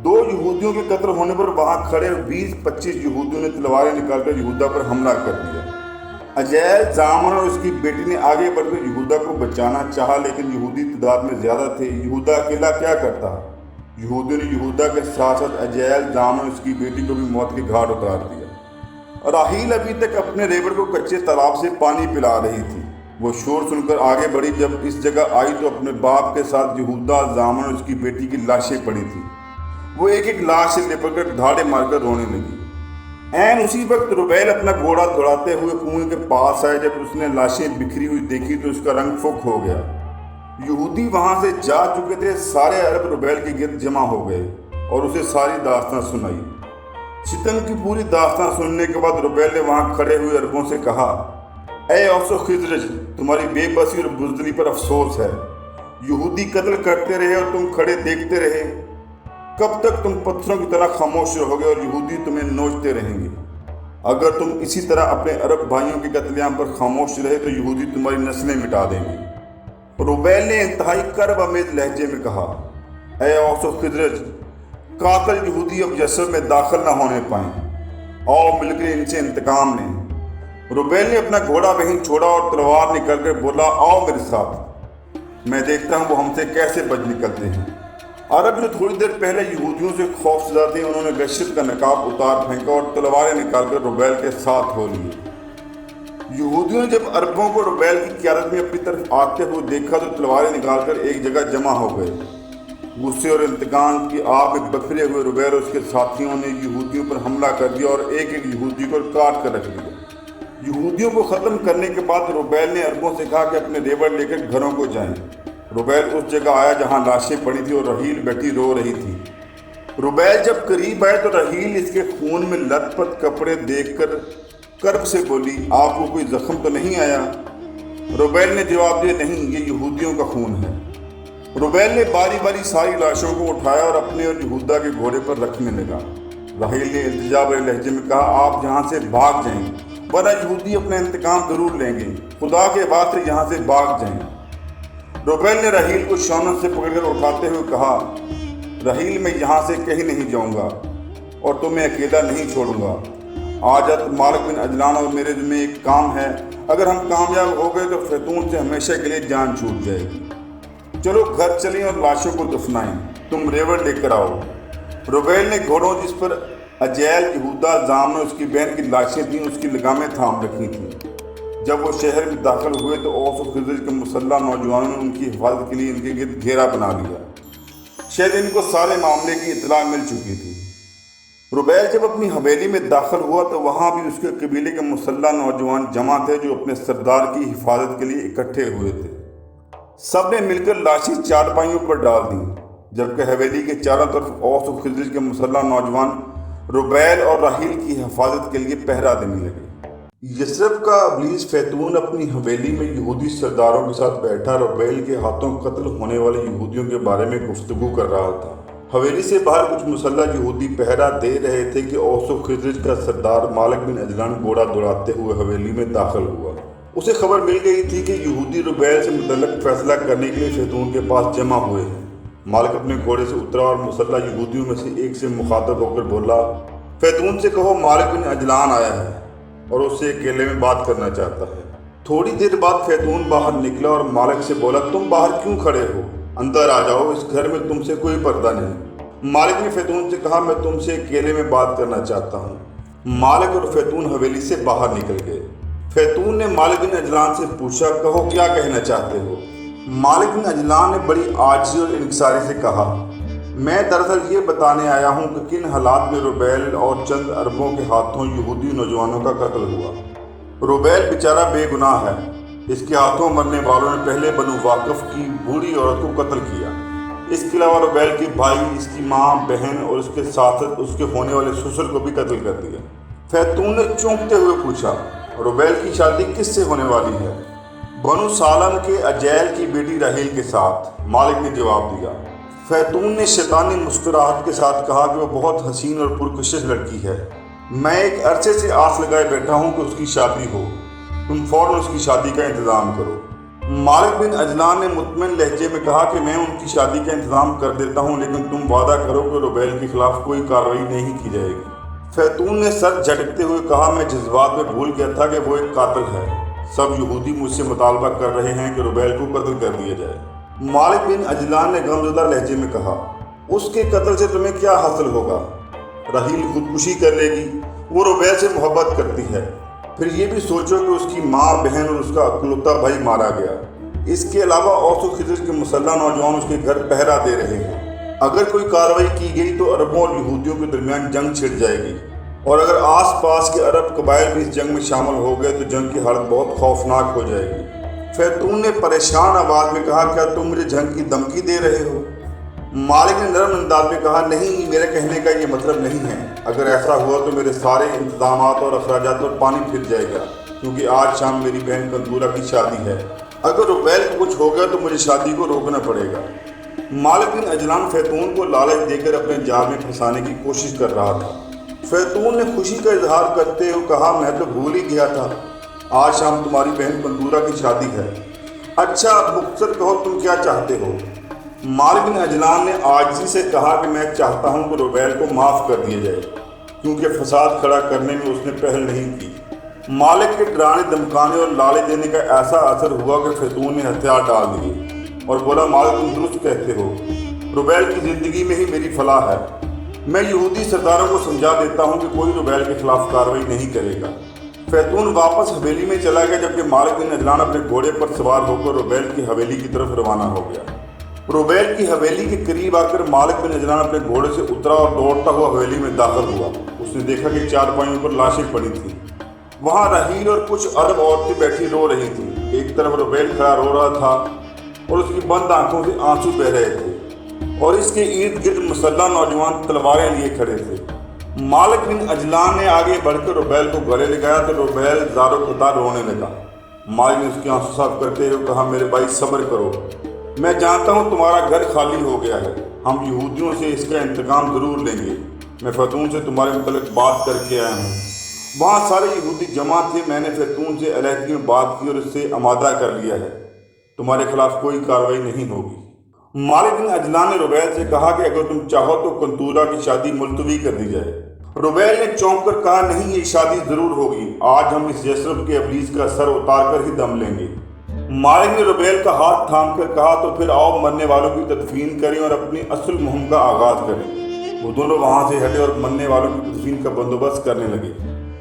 दो यहूदियों के कत्ल होने पर वहां खड़े 20-25 यहूदियों ने तलवारें निकालकर यहूदा पर हमला कर दिया। अजैल जामरान और उसकी बेटी ने आगे बढ़कर यहूदा को बचाना चाहा, लेकिन यहूदी तादाद में ज्यादा थे, यहूदा अकेला क्या करता। यहूदियों ने यहूदा के साथ साथ अजैल जामरान और उसकी बेटी को भी मौत की घाट उतार दिया। राहील अभी तक अपने रेवड़ को कच्चे तालाब से पानी पिला रही थी। वो शोर सुनकर आगे बढ़ी। जब इस जगह आई तो अपने बाप के साथ यहूदा, जामन और उसकी बेटी की लाशें पड़ी थी। वो एक एक लाश से लिपटकर धाड़े मारकर रोने लगी। ऐन उसी वक्त रुबैल अपना घोड़ा दौड़ाते हुए कुएं के पास आया। जब उसने लाशें बिखरी हुई देखी तो उसका रंग फुक हो गया। यहूदी वहां से जा चुके थे। सारे अरब रुबैल के गिर्द जमा हो गए और उसे सारी दास्तां सुनाई। सितम की पूरी दास्तां सुनने के बाद रुबैल ने वहां खड़े हुए अरबों से कहा, ऐ औसो खिजरज, तुम्हारी बेबसी और बुज़दिली पर अफसोस है। यहूदी कत्ल करते रहे और तुम खड़े देखते रहे। कब तक तुम पत्थरों की तरह खामोश रहोगे और यहूदी तुम्हें नोचते रहेंगे। अगर तुम इसी तरह अपने अरब भाइयों के कत्लेआम पर खामोश रहे तो यहूदी तुम्हारी नस्लें मिटा देंगे। रुबैल ने इंतहाई कर्ब अमेज लहजे में कहा, ऐ औसो खिजरज, कातिल यहूदी अब यसर में दाखिल न होने पाए, आओ मिलकर इनसे इंतकाम लें। रुबैल ने अपना घोड़ा वहीं छोड़ा और तलवार निकलकर बोला, आओ मेरे साथ, मैं देखता हूँ वो हमसे कैसे बच निकलते हैं। अरब जो थोड़ी देर पहले यहूदियों से खौफजदा थे, उन्होंने वहशत का नकाब उतार फेंका और तलवारें निकालकर रुबैल के साथ हो लिए। यहूदियों ने जब अरबों को रुबैल की क़ियादत में अपनी तरफ आते हुए देखा तो तलवारें निकालकर एक जगह जमा हो गए। गुस्से और इंतकाम की आग में बखरे हुए रुबैल और उसके साथियों ने यहूदियों पर हमला कर दिया और एक एक यहूदी को काट कर रख दिया। यहूदियों को ख़त्म करने के बाद रुबैल ने अरबों से कहा कि अपने रेवड़ लेकर घरों को जाएं। रुबैल उस जगह आया जहां लाशें पड़ी थी और रहील बैठी रो रही थी। रुबैल जब करीब आए तो रहील इसके खून में लथपथ कपड़े देखकर कर्ब से बोली, आपको कोई जख्म तो नहीं आया। रुबैल ने जवाब दिया, नहीं, ये यहूदियों का खून है। रुबैल ने बारी बारी सारी लाशों को उठाया और अपने और यहूदा के घोड़े पर रखने लगा। राहील ने इल्तिजा भरे लहजे में कहा, आप यहाँ से भाग जाएं, वरना यहूदी अपना इंतकाम जरूर लेंगे। खुदा के वास्ते यहाँ से भाग जाएं। रुबैल ने राहील को शौनत से पकड़कर उठाते हुए कहा, राहील, मैं यहाँ से कहीं नहीं जाऊँगा और तुम्हें अकेला नहीं छोड़ूंगा। आज मालिक बिन अजलान और मेरे में एक काम है, अगर हम कामयाब हो गए तो फैतून से हमेशा के लिए जान छूट जाएगी। चलो घर चलें और लाशों को दफनाएं, तुम रेवड़ लेकर आओ। रुबैल ने घोड़ों जिस पर अजैल, यहूदा, जामन और उसकी बहन की लाशें थीं उसकी लगामें थाम रखी थीं। जब वो शहर में दाखिल हुए तो औस और खिजर के मुसल्ला नौजवानों ने उनकी हिफाजत के लिए इनके गिर्द घेरा बना लिया। शायद इनको सारे मामले की इत्तला मिल चुकी थी। रुबैल जब अपनी हवेली में दाखिल हुआ तो वहाँ भी उसके कबीले के मुसल्ला नौजवान जमा थे जो अपने सरदार की हिफाजत के लिए इकट्ठे हुए थे। सब ने मिलकर लाशें चारपाइयों पर डाल दी, जबकि हवेली के चारों तरफ औस और खिजर के मुसल्ला नौजवान रुबैल और राहील की हिफाजत के लिए पहरा देने लगे। یثرب کا ابلیس فیتون اپنی حویلی میں یہودی سرداروں کے ساتھ بیٹھا روبیل کے ہاتھوں قتل ہونے والے یہودیوں کے بارے میں گفتگو کر رہا تھا۔ حویلی سے باہر کچھ مسلح یہودی پہرا دے رہے تھے کہ اوس و خزرج کا سردار مالک بن عجلان گھوڑا دوڑاتے ہوئے حویلی میں داخل ہوا۔ اسے خبر مل گئی تھی کہ یہودی روبیل سے متعلق فیصلہ کرنے کے لیے فیتون کے پاس جمع ہوئے ہیں۔ مالک اپنے گھوڑے سے اترا اور مسلح یہودیوں میں سے ایک سے مخاطب ہو کر بولا، فیتون سے کہو مالک بن عجلان آیا ہے اور اس سے اکیلے میں بات کرنا چاہتا ہے۔ تھوڑی دیر بعد فیتون باہر نکلا اور مالک سے بولا، تم باہر کیوں کھڑے ہو؟ اندر آ جاؤ، اس گھر میں تم سے کوئی پردہ نہیں۔ مالک نے فیتون سے کہا، میں تم سے اکیلے میں بات کرنا چاہتا ہوں۔ مالک اور فیتون حویلی سے باہر نکل گئے۔ فیتون نے مالک بن عجلان سے پوچھا، کہو کیا کہنا چاہتے ہو؟ مالک بن عجلان نے بڑی عاجزی اور انکساری سے کہا، میں دراصل یہ بتانے آیا ہوں کہ کن حالات میں روبیل اور چند عربوں کے ہاتھوں یہودی نوجوانوں کا قتل ہوا۔ روبیل بیچارہ بے گناہ ہے۔ اس کے ہاتھوں مرنے والوں نے پہلے بنو واقف کی بوڑھی عورت کو قتل کیا۔ اس کے علاوہ روبیل کے بھائی، اس کی ماں، بہن اور اس کے ساتھ اس کے ہونے والے سسر کو بھی قتل کر دیا۔ فیتون نے چونکتے ہوئے پوچھا، روبیل کی شادی کس سے ہونے والی ہے؟ بنو سالم کے اجیل کی بیٹی راہیل کے ساتھ، مالک نے جواب دیا۔ فیتون نے شیطانی مسکراہٹ کے ساتھ کہا کہ وہ بہت حسین اور پرکشش لڑکی ہے۔ میں ایک عرصے سے آس لگائے بیٹھا ہوں کہ اس کی شادی ہو۔ تم فوراً اس کی شادی کا انتظام کرو۔ مالک بن عجلان نے مطمئن لہجے میں کہا کہ میں ان کی شادی کا انتظام کر دیتا ہوں، لیکن تم وعدہ کرو کہ روبیل کے خلاف کوئی کارروائی نہیں کی جائے گی۔ فیتون نے سر جھٹکتے ہوئے کہا، میں جذبات میں بھول گیا تھا کہ وہ ایک قاتل ہے۔ سب یہودی مجھ سے مطالبہ کر رہے ہیں کہ روبیل کو قتل کر دیا جائے۔ مالک بن عجلان نے غمزدہ لہجے میں کہا، اس کے قتل سے تمہیں کیا حاصل ہوگا؟ راہیل خودکشی کر لے گی، وہ روبیل سے محبت کرتی ہے۔ پھر یہ بھی سوچو کہ اس کی ماں، بہن اور اس کا اکلوتا بھائی مارا گیا۔ اس کے علاوہ اوس و خزرج کے مسلح نوجوان اس کے گھر پہرا دے رہے ہیں۔ اگر کوئی کارروائی کی گئی تو عربوں اور یہودیوں کے درمیان جنگ چھڑ جائے گی، اور اگر آس پاس کے عرب قبائل بھی اس جنگ میں شامل ہو گئے تو جنگ کی حالت بہت خوفناک ہو جائے گی۔ فیتون نے پریشان آواز میں کہا، کیا تم مجھے جنگ کی دھمکی دے رہے ہو؟ مالک نے نرم انداز میں کہا، نہیں، میرے کہنے کا یہ مطلب نہیں ہے۔ اگر ایسا ہوا تو میرے سارے انتظامات اور اخراجات پر پانی پھر جائے گا، کیونکہ آج شام میری بہن قنطورہ کی شادی ہے۔ اگر روبیل کو کچھ ہو گیا تو مجھے شادی کو روکنا پڑے گا۔ مالک بن عجلان فیتون کو لالچ دے کر اپنے جال میں پھنسانے کی کوشش کر رہا تھا۔ فیتون نے خوشی کا اظہار کرتے ہوئے کہا، میں تو بھول ہی گیا تھا، آج شام تمہاری بہن قنطورہ کی شادی ہے۔ اچھا، مختصر کہو تم کیا چاہتے ہو؟ مالک بن عجلان نے عاجزی سے کہا کہ میں چاہتا ہوں کہ روبیل کو معاف کر دیا جائے، کیونکہ فساد کھڑا کرنے میں اس نے پہل نہیں کی۔ مالک کے ڈرانے دھمکانے اور لالچ دینے کا ایسا اثر ہوا کہ فیتون نے ہتھیار ڈال دیے اور بولا، مالک تم درست کہتے ہو، روبیل کی زندگی میں ہی میری فلاح ہے۔ میں یہودی سرداروں کو سمجھا دیتا ہوں کہ کوئی روبیل کے خلاف کارروائی نہیں کرے گا۔ فیتون واپس حویلی میں چلا گیا، جبکہ مالک بن عجلان اپنے گھوڑے پر سوار ہو کر روبیل کی حویلی کی طرف روانہ ہو گیا۔ روبیل کی حویلی کے قریب آ کر مالک بن عجلان اپنے گھوڑے سے اترا اور دوڑتا ہوا حویلی میں داخل ہوا۔ اس نے دیکھا کہ چارپائیوں پر لاشیں پڑی تھیں۔ وہاں راہیل اور کچھ عرب عورتیں بیٹھی رو رہی تھیں۔ ایک طرف روبیل کھڑا رو رہا تھا اور اس کی بند آنکھوں سے آنسو بہہ رہے تھے، اور اس کے ارد گرد مسلح نوجوان تلواریں لیے کھڑے تھے۔ مالک بن عجلان نے آگے بڑھ کر روبیل کو گلے لگایا تو روبیل زار و قطار رونے لگا۔ مالک نے اس کے آنسو صاف کرتے ہوئے کہا، میرے بھائی صبر کرو، میں جانتا ہوں تمہارا گھر خالی ہو گیا ہے، ہم یہودیوں سے اس کا انتقام ضرور لیں گے۔ میں فیتون سے تمہارے متعلق بات کر کے آیا ہوں۔ وہاں سارے یہودی جمع تھے۔ میں نے فیتون سے علیحدگی میں بات کی اور اس سے آمادہ کر لیا ہے، تمہارے خلاف کوئی کارروائی نہیں ہوگی۔ مالک بن عجلان نے روبیل سے کہا کہ اگر تم چاہو تو قنطورہ کی شادی ملتوی کر دی جائے۔ روبیل نے چونک کر کہا، نہیں، یہ شادی ضرور ہوگی، آج ہم اس یثرب کے ابلیس کا سر اتار کر ہی دم لیں گے۔ مالک نے روبیل کا ہاتھ تھام کر کہا، تو پھر آؤ مرنے والوں کی تدفین کریں اور اپنی اصل مہم کا آغاز کریں۔ وہ دونوں وہاں سے ہٹے اور مرنے والوں کی تدفین کا بندوبست کرنے لگے۔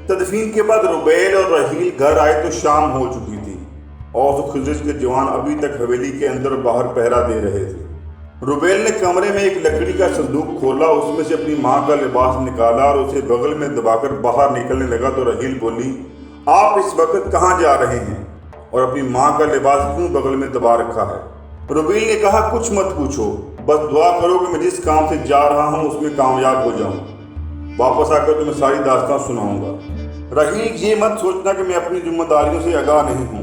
تدفین کے بعد روبیل اور راہیل گھر آئے تو شام ہو چکی تھی۔ اوس و خزرج کے جوان ابھی تک حویلی کے اندر اور باہر پہرا دے رہے تھے۔ روبیل نے کمرے میں ایک لکڑی کا صندوق کھولا، اس میں سے اپنی ماں کا لباس نکالا اور اسے بغل میں دبا کر باہر نکلنے لگا تو راہیل بولی، آپ اس وقت کہاں جا رہے ہیں اور اپنی ماں کا لباس کیوں بغل میں دبا رکھا ہے؟ روبیل نے کہا، کچھ مت پوچھو، بس دعا کرو کہ میں جس کام سے جا رہا ہوں اس میں کامیاب ہو جاؤں۔ واپس آ کر تمہیں ساری داستان سناؤں گا۔ रहीक, ये मत सोचना कि मैं अपनी जिम्मेदारियों से आगाह नहीं हूँ।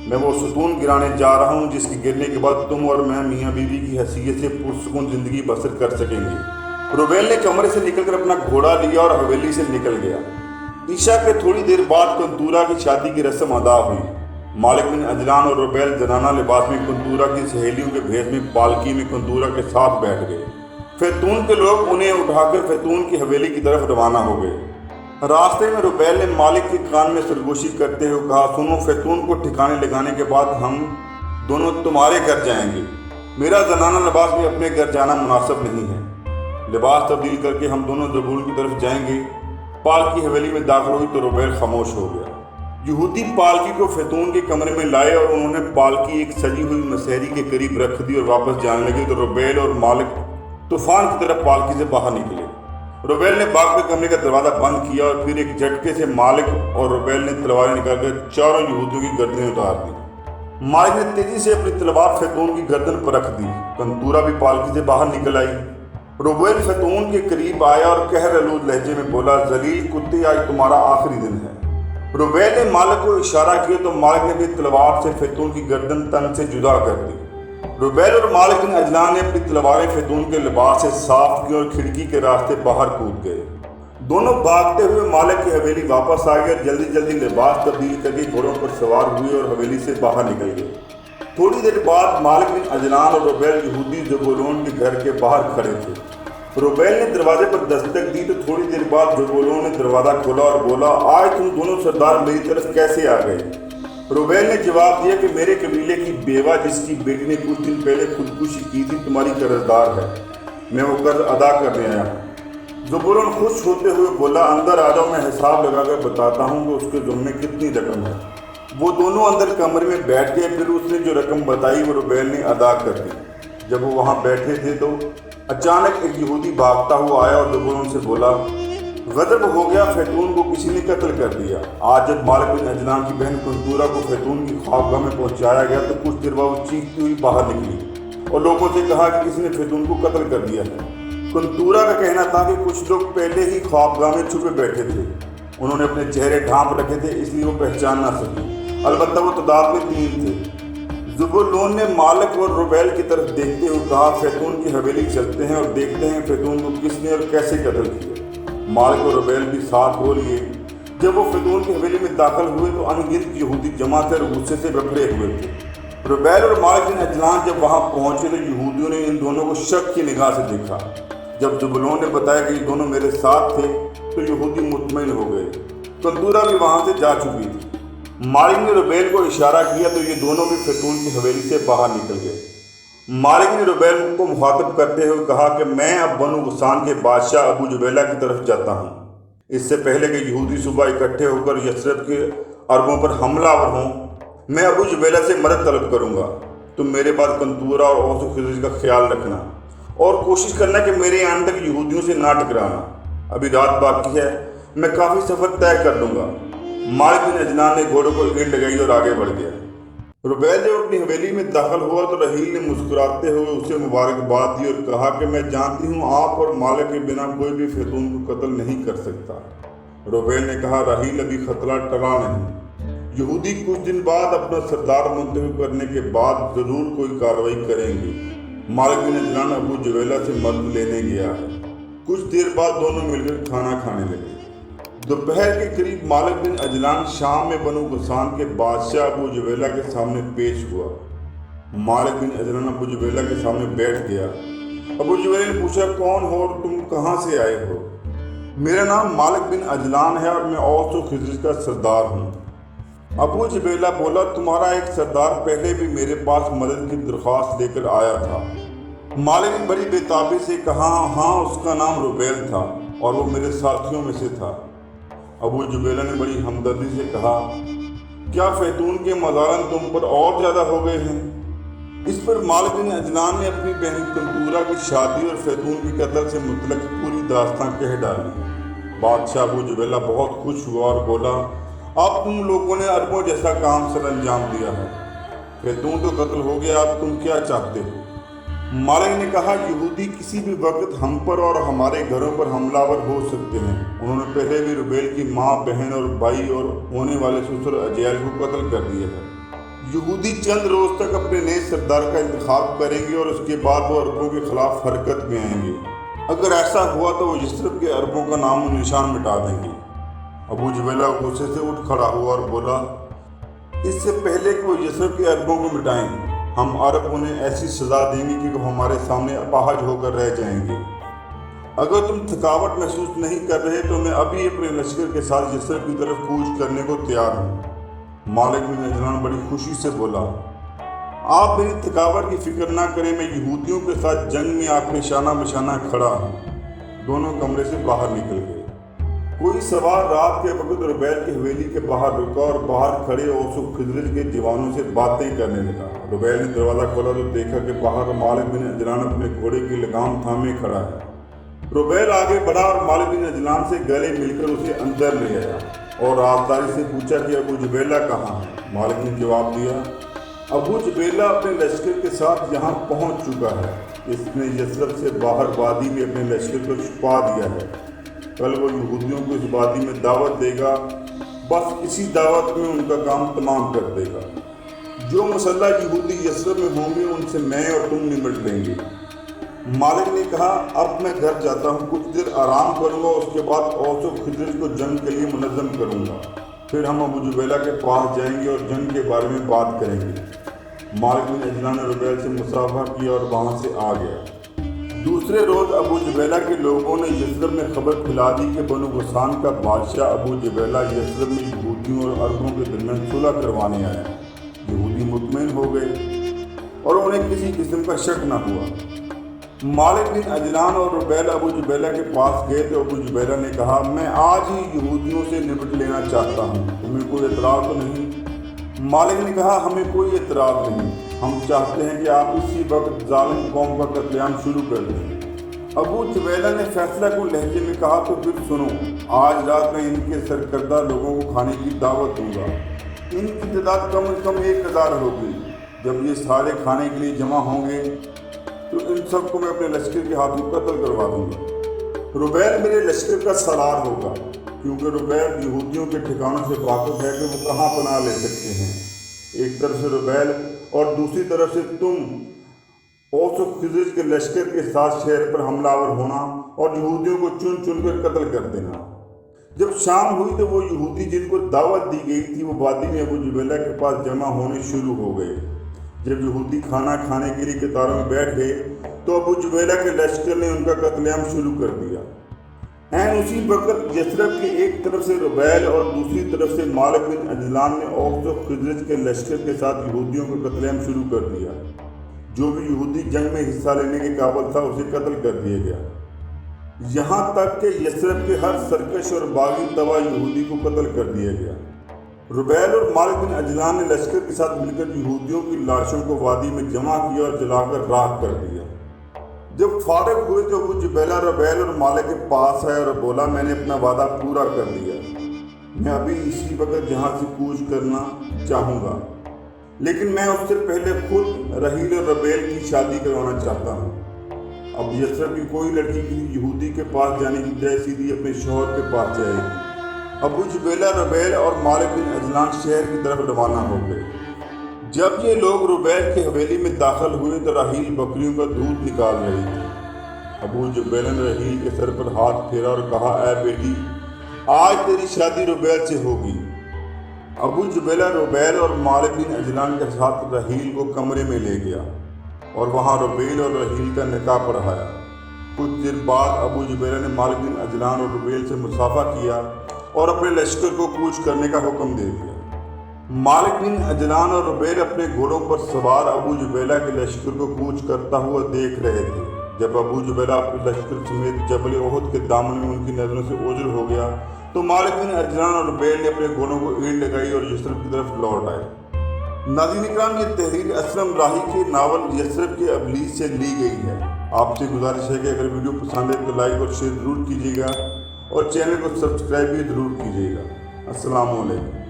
मैं वो सुतून गिराने जा रहा हूँ जिसके गिरने के बाद तुम और मैं मियाँ बीवी की हैसियत से पुरसुकून जिंदगी बसर कर सकेंगे। रुबैल ने कमरे से निकलकर अपना घोड़ा लिया और हवेली से निकल गया। ईशा के थोड़ी देर बाद कंतूरा की शादी की रस्म अदा हुई। मालिक बिन अजलान और रुबैल जनाना लिबास में कंतूरा की सहेलियों के भेष में पालकी में कंतूरा के साथ बैठ गए। फैतून के लोग उन्हें उठाकर फैतून की हवेली की तरफ रवाना हो गए। रास्ते में रुबैल ने मालिक के कान में सरगोशी करते हुए कहा, सुनो, फैतून को ठिकाने लगाने के बाद हम दोनों तुम्हारे घर जाएंगे। मेरा जनाना लिबास में अपने घर जाना मुनासिब नहीं है। लिबास तब्दील करके हम दोनों ज़बूल की तरफ जाएंगे। पालकी हवेली में दाखिल हुई तो रुबैल खामोश हो गया। यहूदी पालकी को फैतून के कमरे में लाए और उन्होंने पालकी एक सजी हुई मसहरी के करीब रख दी और वापस जाने लगे तो रुबैल और मालिक तूफान की तरफ पालकी से बाहर निकले। रुबैल ने बाग के कमरे का दरवाज़ा बंद किया और फिर एक झटके से मालिक और रुबैल ने तलवारें निकालकर चारों यहूदियों की गर्दनें उतार दी। मालिक ने तेजी से अपनी तलवार फैतून की गर्दन पर रख दी। कंतूरा भी पालकी से बाहर निकल आई। रुबैल फैतून के करीब आया और कहर आलूद लहजे में बोला, जलील कुत्ते, आज तुम्हारा आखिरी दिन है। रुबैल ने मालिक को इशारा किया तो मालिक ने भी तलवार से फैतून की गर्दन तन से जुदा कर दी। रुबैल और मालिक बिन अजलान ने अपनी तलवारें फैतून के लिबास से साफ की और खिड़की के रास्ते बाहर कूद गए। दोनों भागते हुए मालिक की हवेली वापस आ गए और जल्दी जल्दी लिबास तब्दील करके घोड़ों पर सवार हुए और हवेली से बाहर निकल गए। थोड़ी देर बाद मालिक बिन अजलान और रुबैल यहूदी ज़बूलून के घर के बाहर खड़े थे। रुबैल ने दरवाजे पर दस्तक दी तो थोड़ी देर बाद ज़बूलून ने दरवाज़ा खोला और बोला, आज तुम दोनों सरदार मेरी तरफ कैसे आ गए? रुबैल ने जवाब दिया कि मेरे कबीले की बेवा जिसकी बेटी ने कुछ दिन पहले खुदकुशी की थी तुम्हारी कर्जदार है। मैं वो कर्ज अदा करने आया हूँ। ज़बूलून खुश होते हुए बोला, अंदर आ जाओ, मैं हिसाब लगाकर बताता हूँ कि उसके ज़ुम्मे कितनी रकम है। वो दोनों अंदर कमरे में बैठ गए। फिर उसने जो रकम बताई वो रुबैल ने अदा कर दी। जब वो वहाँ बैठे थे तो अचानक एक यहूदी भागता हुआ आया और ज़बूलून से बोला, गजब हो गया, फैतून को किसी ने कत्ल कर दिया। आज जब मालिक बिन अजलान की बहन कंतूरा को फैतून की ख्वाबगाह में पहुंचाया गया तो कुछ देर बाद वो चीखती हुई बाहर निकली और लोगों से कहा कि किसी ने फैतून को कत्ल कर दिया है। कंतूरा का कहना था कि कुछ लोग पहले ही ख्वाबगाह में छुपे बैठे थे। उन्होंने अपने चेहरे ढांप रखे थे, इसलिए वो पहचान ना सकी। अलबत्ता वो तादाद में 3 थे। ज़बूलून ने मालिक और रुबैल की तरफ देखते हुए कहा, फैतून की हवेली चलते हैं और देखते हैं फैतून को किसने और कैसे कत्ल किया। मालिक और रुबैल भी साथ हो लिए। जब वो फैतून की हवेली में दाखिल हुए तो अनगिनत यहूदी जमा थे और गुस्से से बखरे हुए थे। रुबैल और मालिक बिन अजलान जब वहाँ पहुँचे तो यहूदियों ने इन दोनों को शक की निगाह से देखा। जब ज़बूलून ने बताया कि ये दोनों मेरे साथ थे तो यहूदी मुतमईन हो गए। कंतूरा भी वहाँ से जा चुकी थी। मालिक ने रुबैल को इशारा किया तो ये दोनों भी फैतून की हवेली से बाहर निकल गए। मालिक ने रुबैल को मुखातब करते हुए कहा कि मैं अब बनु गुसान के बादशाह अबू जुबैला की तरफ जाता हूँ। इससे पहले कि यहूदी सुबह इकट्ठे होकर यसरब के अरबों पर हमलावर हों, मैं अबू जुबैला से मदद तलब करूँगा। तुम मेरे बाद कंतूरा और औस व खिज़र का ख्याल रखना और कोशिश करना कि मेरे आने तक यहूदियों से ना टकराना। अभी रात बाकी है, मैं काफ़ी सफ़र तय कर लूँगा। मालिक बिन अजलान ने घोड़ों को ईंट लगाई और आगे बढ़ गया। रुबैल जब अपनी हवेली में दाखिल हुआ तो रहील ने मुस्कुराते हुए उसे मुबारकबाद दी और कहा कि मैं जानती हूँ आप और मालिक के बिना कोई भी फैतून को कत्ल नहीं कर सकता। रुबैल ने कहा, रहील अभी खतरा टला नहीं। यहूदी कुछ दिन बाद अपना सरदार मुंतखब करने के बाद ज़रूर कोई कार्रवाई करेंगे। मालिक बिन अजलान अबू जुबैला से मदद लेने गया है। कुछ देर बाद दोनों मिलकर खाना खाने लगे। दोपहर के करीब मालिक बिन अजलान शाम में बनु गुसान के बादशाह अबू जुबैला के सामने पेश हुआ। मालिक बिन अजलान अबू जुबैला के सामने बैठ गया। अबू जुबैला ने पूछा, कौन हो और तुम कहाँ से आए हो? मेरा नाम मालिक बिन अजलान है और मैं औस व खिज़र का सरदार हूँ। अबू जुबैला बोला, तुम्हारा एक सरदार पहले भी मेरे पास मदद की दरख्वास्त लेकर आया था। मालिक ने बड़ी बेताबी से कहा, हाँ, उसका नाम रुबैल था और वो मेरे साथियों में से था। अबू जुबैला ने बड़ी हमदर्दी से कहा, क्या फैतून के मज़ारन तुम पर और ज़्यादा हो गए हैं? इस पर मालिक बिन अजलान ने अपनी बहन कंतूरा की शादी और फैतून के कत्ल से मुतल्लिक़ पूरी दास्तान कह डाली। बादशाह अबू जुबैला बहुत खुश हुआ और बोला, अब तुम लोगों ने अरबों जैसा काम सर अंजाम दिया है। फैतून तो कत्ल हो गया, अब तुम क्या चाहते हो? मालिक ने कहा, यहूदी किसी भी वक्त हम पर और हमारे घरों पर हमलावर हो सकते हैं। उन्होंने पहले भी रुबेल की माँ, बहन और भाई और होने वाले ससुर अजयाल को कत्ल कर दिया है। यहूदी चंद रोज तक अपने नए सरदार का इंतखाब करेंगे और उसके बाद वो अरबों के खिलाफ हरकत में आएंगे। अगर ऐसा हुआ तो वो यस्रब के अरबों का नाम और निशान मिटा देंगे। अबू जुबैला गुस्से से उठ खड़ा हुआ और बोला, इससे पहले कि वो यस्रब के अरबों को मिटाएं, हम अरब उन्हें ऐसी सज़ा देंगे कि वो हमारे सामने अपाहज होकर रह जाएंगे। अगर तुम थकावट महसूस नहीं कर रहे तो मैं अभी अपने लश्कर के साथ यस्रब की तरफ कूच करने को तैयार हूँ। मालिक बिन अजलान बड़ी खुशी से बोला, आप मेरी थकावट की फिक्र ना करें, मैं यहूदियों के साथ जंग में आपके शाना बशाना खड़ा हूँ। दोनों कमरे से बाहर निकल गए। कोई सवार रात के वक्त रुबैल की हवेली के बाहर रुका और बाहर खड़े औस व खिजरज के जवानों से बातें करने लगा। रुबैल ने दरवाज़ा खोला तो देखा कि बाहर मालिक बिन अजलान अपने घोड़े की लगाम थामे खड़ा है। रुबैल आगे बढ़ा और मालिक बिन अजलान से गले मिलकर उसे अंदर ले आया और राजदारी से पूछा कि अबू जुबैला कहाँ है। मालिक ने जवाब दिया, अबू जुबैला अपने लश्कर के साथ यहाँ पहुँच चुका है। इसने यस्रब से बाहर वादी में अपने लश्कर को छुपा दिया है। कल वो यहूदियों को इस वादी में दावत देगा, बस इसी दावत में उनका काम तमाम कर देगा। जो मुसल्ला यहूदी यस्रब में होंगे उनसे मैं और तुम निपट लेंगे। मालिक ने कहा, अब मैं घर जाता हूँ, कुछ देर आराम करूँगा, उसके बाद औस व खिजरज को जंग के लिए मुनज़्ज़म करूँगा। फिर हम अबू जुबैला के पास जाएंगे और जंग के बारे में बात करेंगे। मालिक बिन अजलान ने रुबैल से मुसाफा किया और वहाँ से आ गया। दूसरे रोज़ अबू जुबैला के लोगों ने यस्रब में खबर फैला दी कि बनु गसान का बादशाह अबू जुबैला यस्रब में यहूदियों और अरबों के दरमियान सुलह करवाने आया। यहूदी मुतमईन हो गए और उन्हें किसी किस्म का शक न हुआ। मालिक बिन अजलान और रुबैल अबू जुबैला के पास गए तो अबू जुबैला ने कहा, मैं आज ही यहूदियों से निपट लेना चाहता हूँ, तुम्हें कोई एतराज़ तो नहीं? मालिक ने कहा, हमें कोई एतराज़ नहीं, हम चाहते हैं कि आप इसी वक्त जालिम कौम का कत्लेआम शुरू कर दें। अबू जुबैला ने फैसला को लहजे में कहा, तो फिर सुनो, आज रात में इनके सरकर्दा लोगों को खाने की दावत दूंगा। इनकी तादाद कम से कम 1000 होगी। जब ये सारे खाने के लिए जमा होंगे तो इन सबको मैं अपने लश्कर के हाथों कत्ल करवा दूंगा। रुबैल मेरे लश्कर का सलार होगा, क्योंकि रुबैल यहूदियों के ठिकानों से वाकिफ है कि वो कहाँ पनाह ले सकते हैं। एक तरफ से रुबैल और दूसरी तरफ से तुम औस व खिजरज के लश्कर के साथ शहर पर हमलावर होना और यहूदियों को चुन चुन कर कत्ल कर देना। जब शाम हुई तो वो यहूदी जिनको दावत दी गई थी वो वादी में अबू जुबैला के पास जमा होने शुरू हो गए। जब यहूदी खाना खाने के लिए कतारों में बैठ गए तो अबू जुबैला के लश्कर ने उनका कत्लेआम शुरू कर दिया। ऐन उसी वक्त यस्रब के एक तरफ से रुबैल और दूसरी तरफ से मालिक बिन अजलान ने औस व खिजरज के लश्कर के साथ यहूदियों का कत्लेआम शुरू कर दिया। जो भी यहूदी जंग में हिस्सा लेने के काबिल था उसे कत्ल कर दिया गया। यहाँ तक कि यस्रब के हर सरकश और बागी तवा यहूदी को कत्ल कर दिया गया। रुबैल और मालिक बिन अजलान ने लश्कर के साथ मिलकर यहूदियों की लाशों को वादी में जमा किया और जलाकर राख कर दिया। जब फारिग हुए तो अबू जुबैला रुबैल और मालिक के पास आया और बोला, मैंने अपना वादा पूरा कर लिया, मैं अभी इसी वक्त जहाँ से कूच करना चाहूँगा, लेकिन मैं उससे पहले खुद रहील और रुबैल की शादी करवाना चाहता हूँ। अब यस्रब की कोई लड़की किसी यहूदी के पास जाने की बजाय सीधी अपने शौहर के पास जाएगी। अबू जुबैला रुबैल और मालिक बिन अजलान शहर की तरफ रवाना हो गए। जब ये लोग रुबैल की हवेली में दाखिल हुए तो राहील बकरियों का दूध निकाल रही थी। अबू जुबैला ने राहील के सर पर हाथ फेरा और कहा, ऐ बेटी, आज तेरी शादी रुबैल से होगी। अबू जुबैला रुबैल और मालिक बिन अजलान के साथ राहील को कमरे में ले गया और वहाँ रुबैल और राहील का निकाह पढ़ाया। कुछ देर बाद अबू जुबैला ने मालिक बिन अजलान और रुबैल से मुसाफा किया और अपने लश्कर को कूच करने का हुक्म दे दिया। मालिक बिन अजलान और रुबैल अपने घोड़ों पर सवार अबू जुबैला के लश्कर को कूच करता हुआ देख रहे थे। जब अबू जुबैला अपने लश्कर समेत जबल ओहद के दामन में उनकी नज़रों से ओझल हो गया तो मालिक बिन अजलान और रुबैल ने अपने घोड़ों को ईंट लगाई और यस्रब की तरफ लौट आए। नाज़रीन इकराम, ये तहरीर असलम राही के नावल यस्रब के अबलीस से ली गई है। आपसे गुजारिश है कि अगर वीडियो पसंद है तो लाइक और शेयर ज़रूर कीजिएगा और चैनल को सब्सक्राइब भी ज़रूर कीजिएगा। अस्सलाम वालेकुम।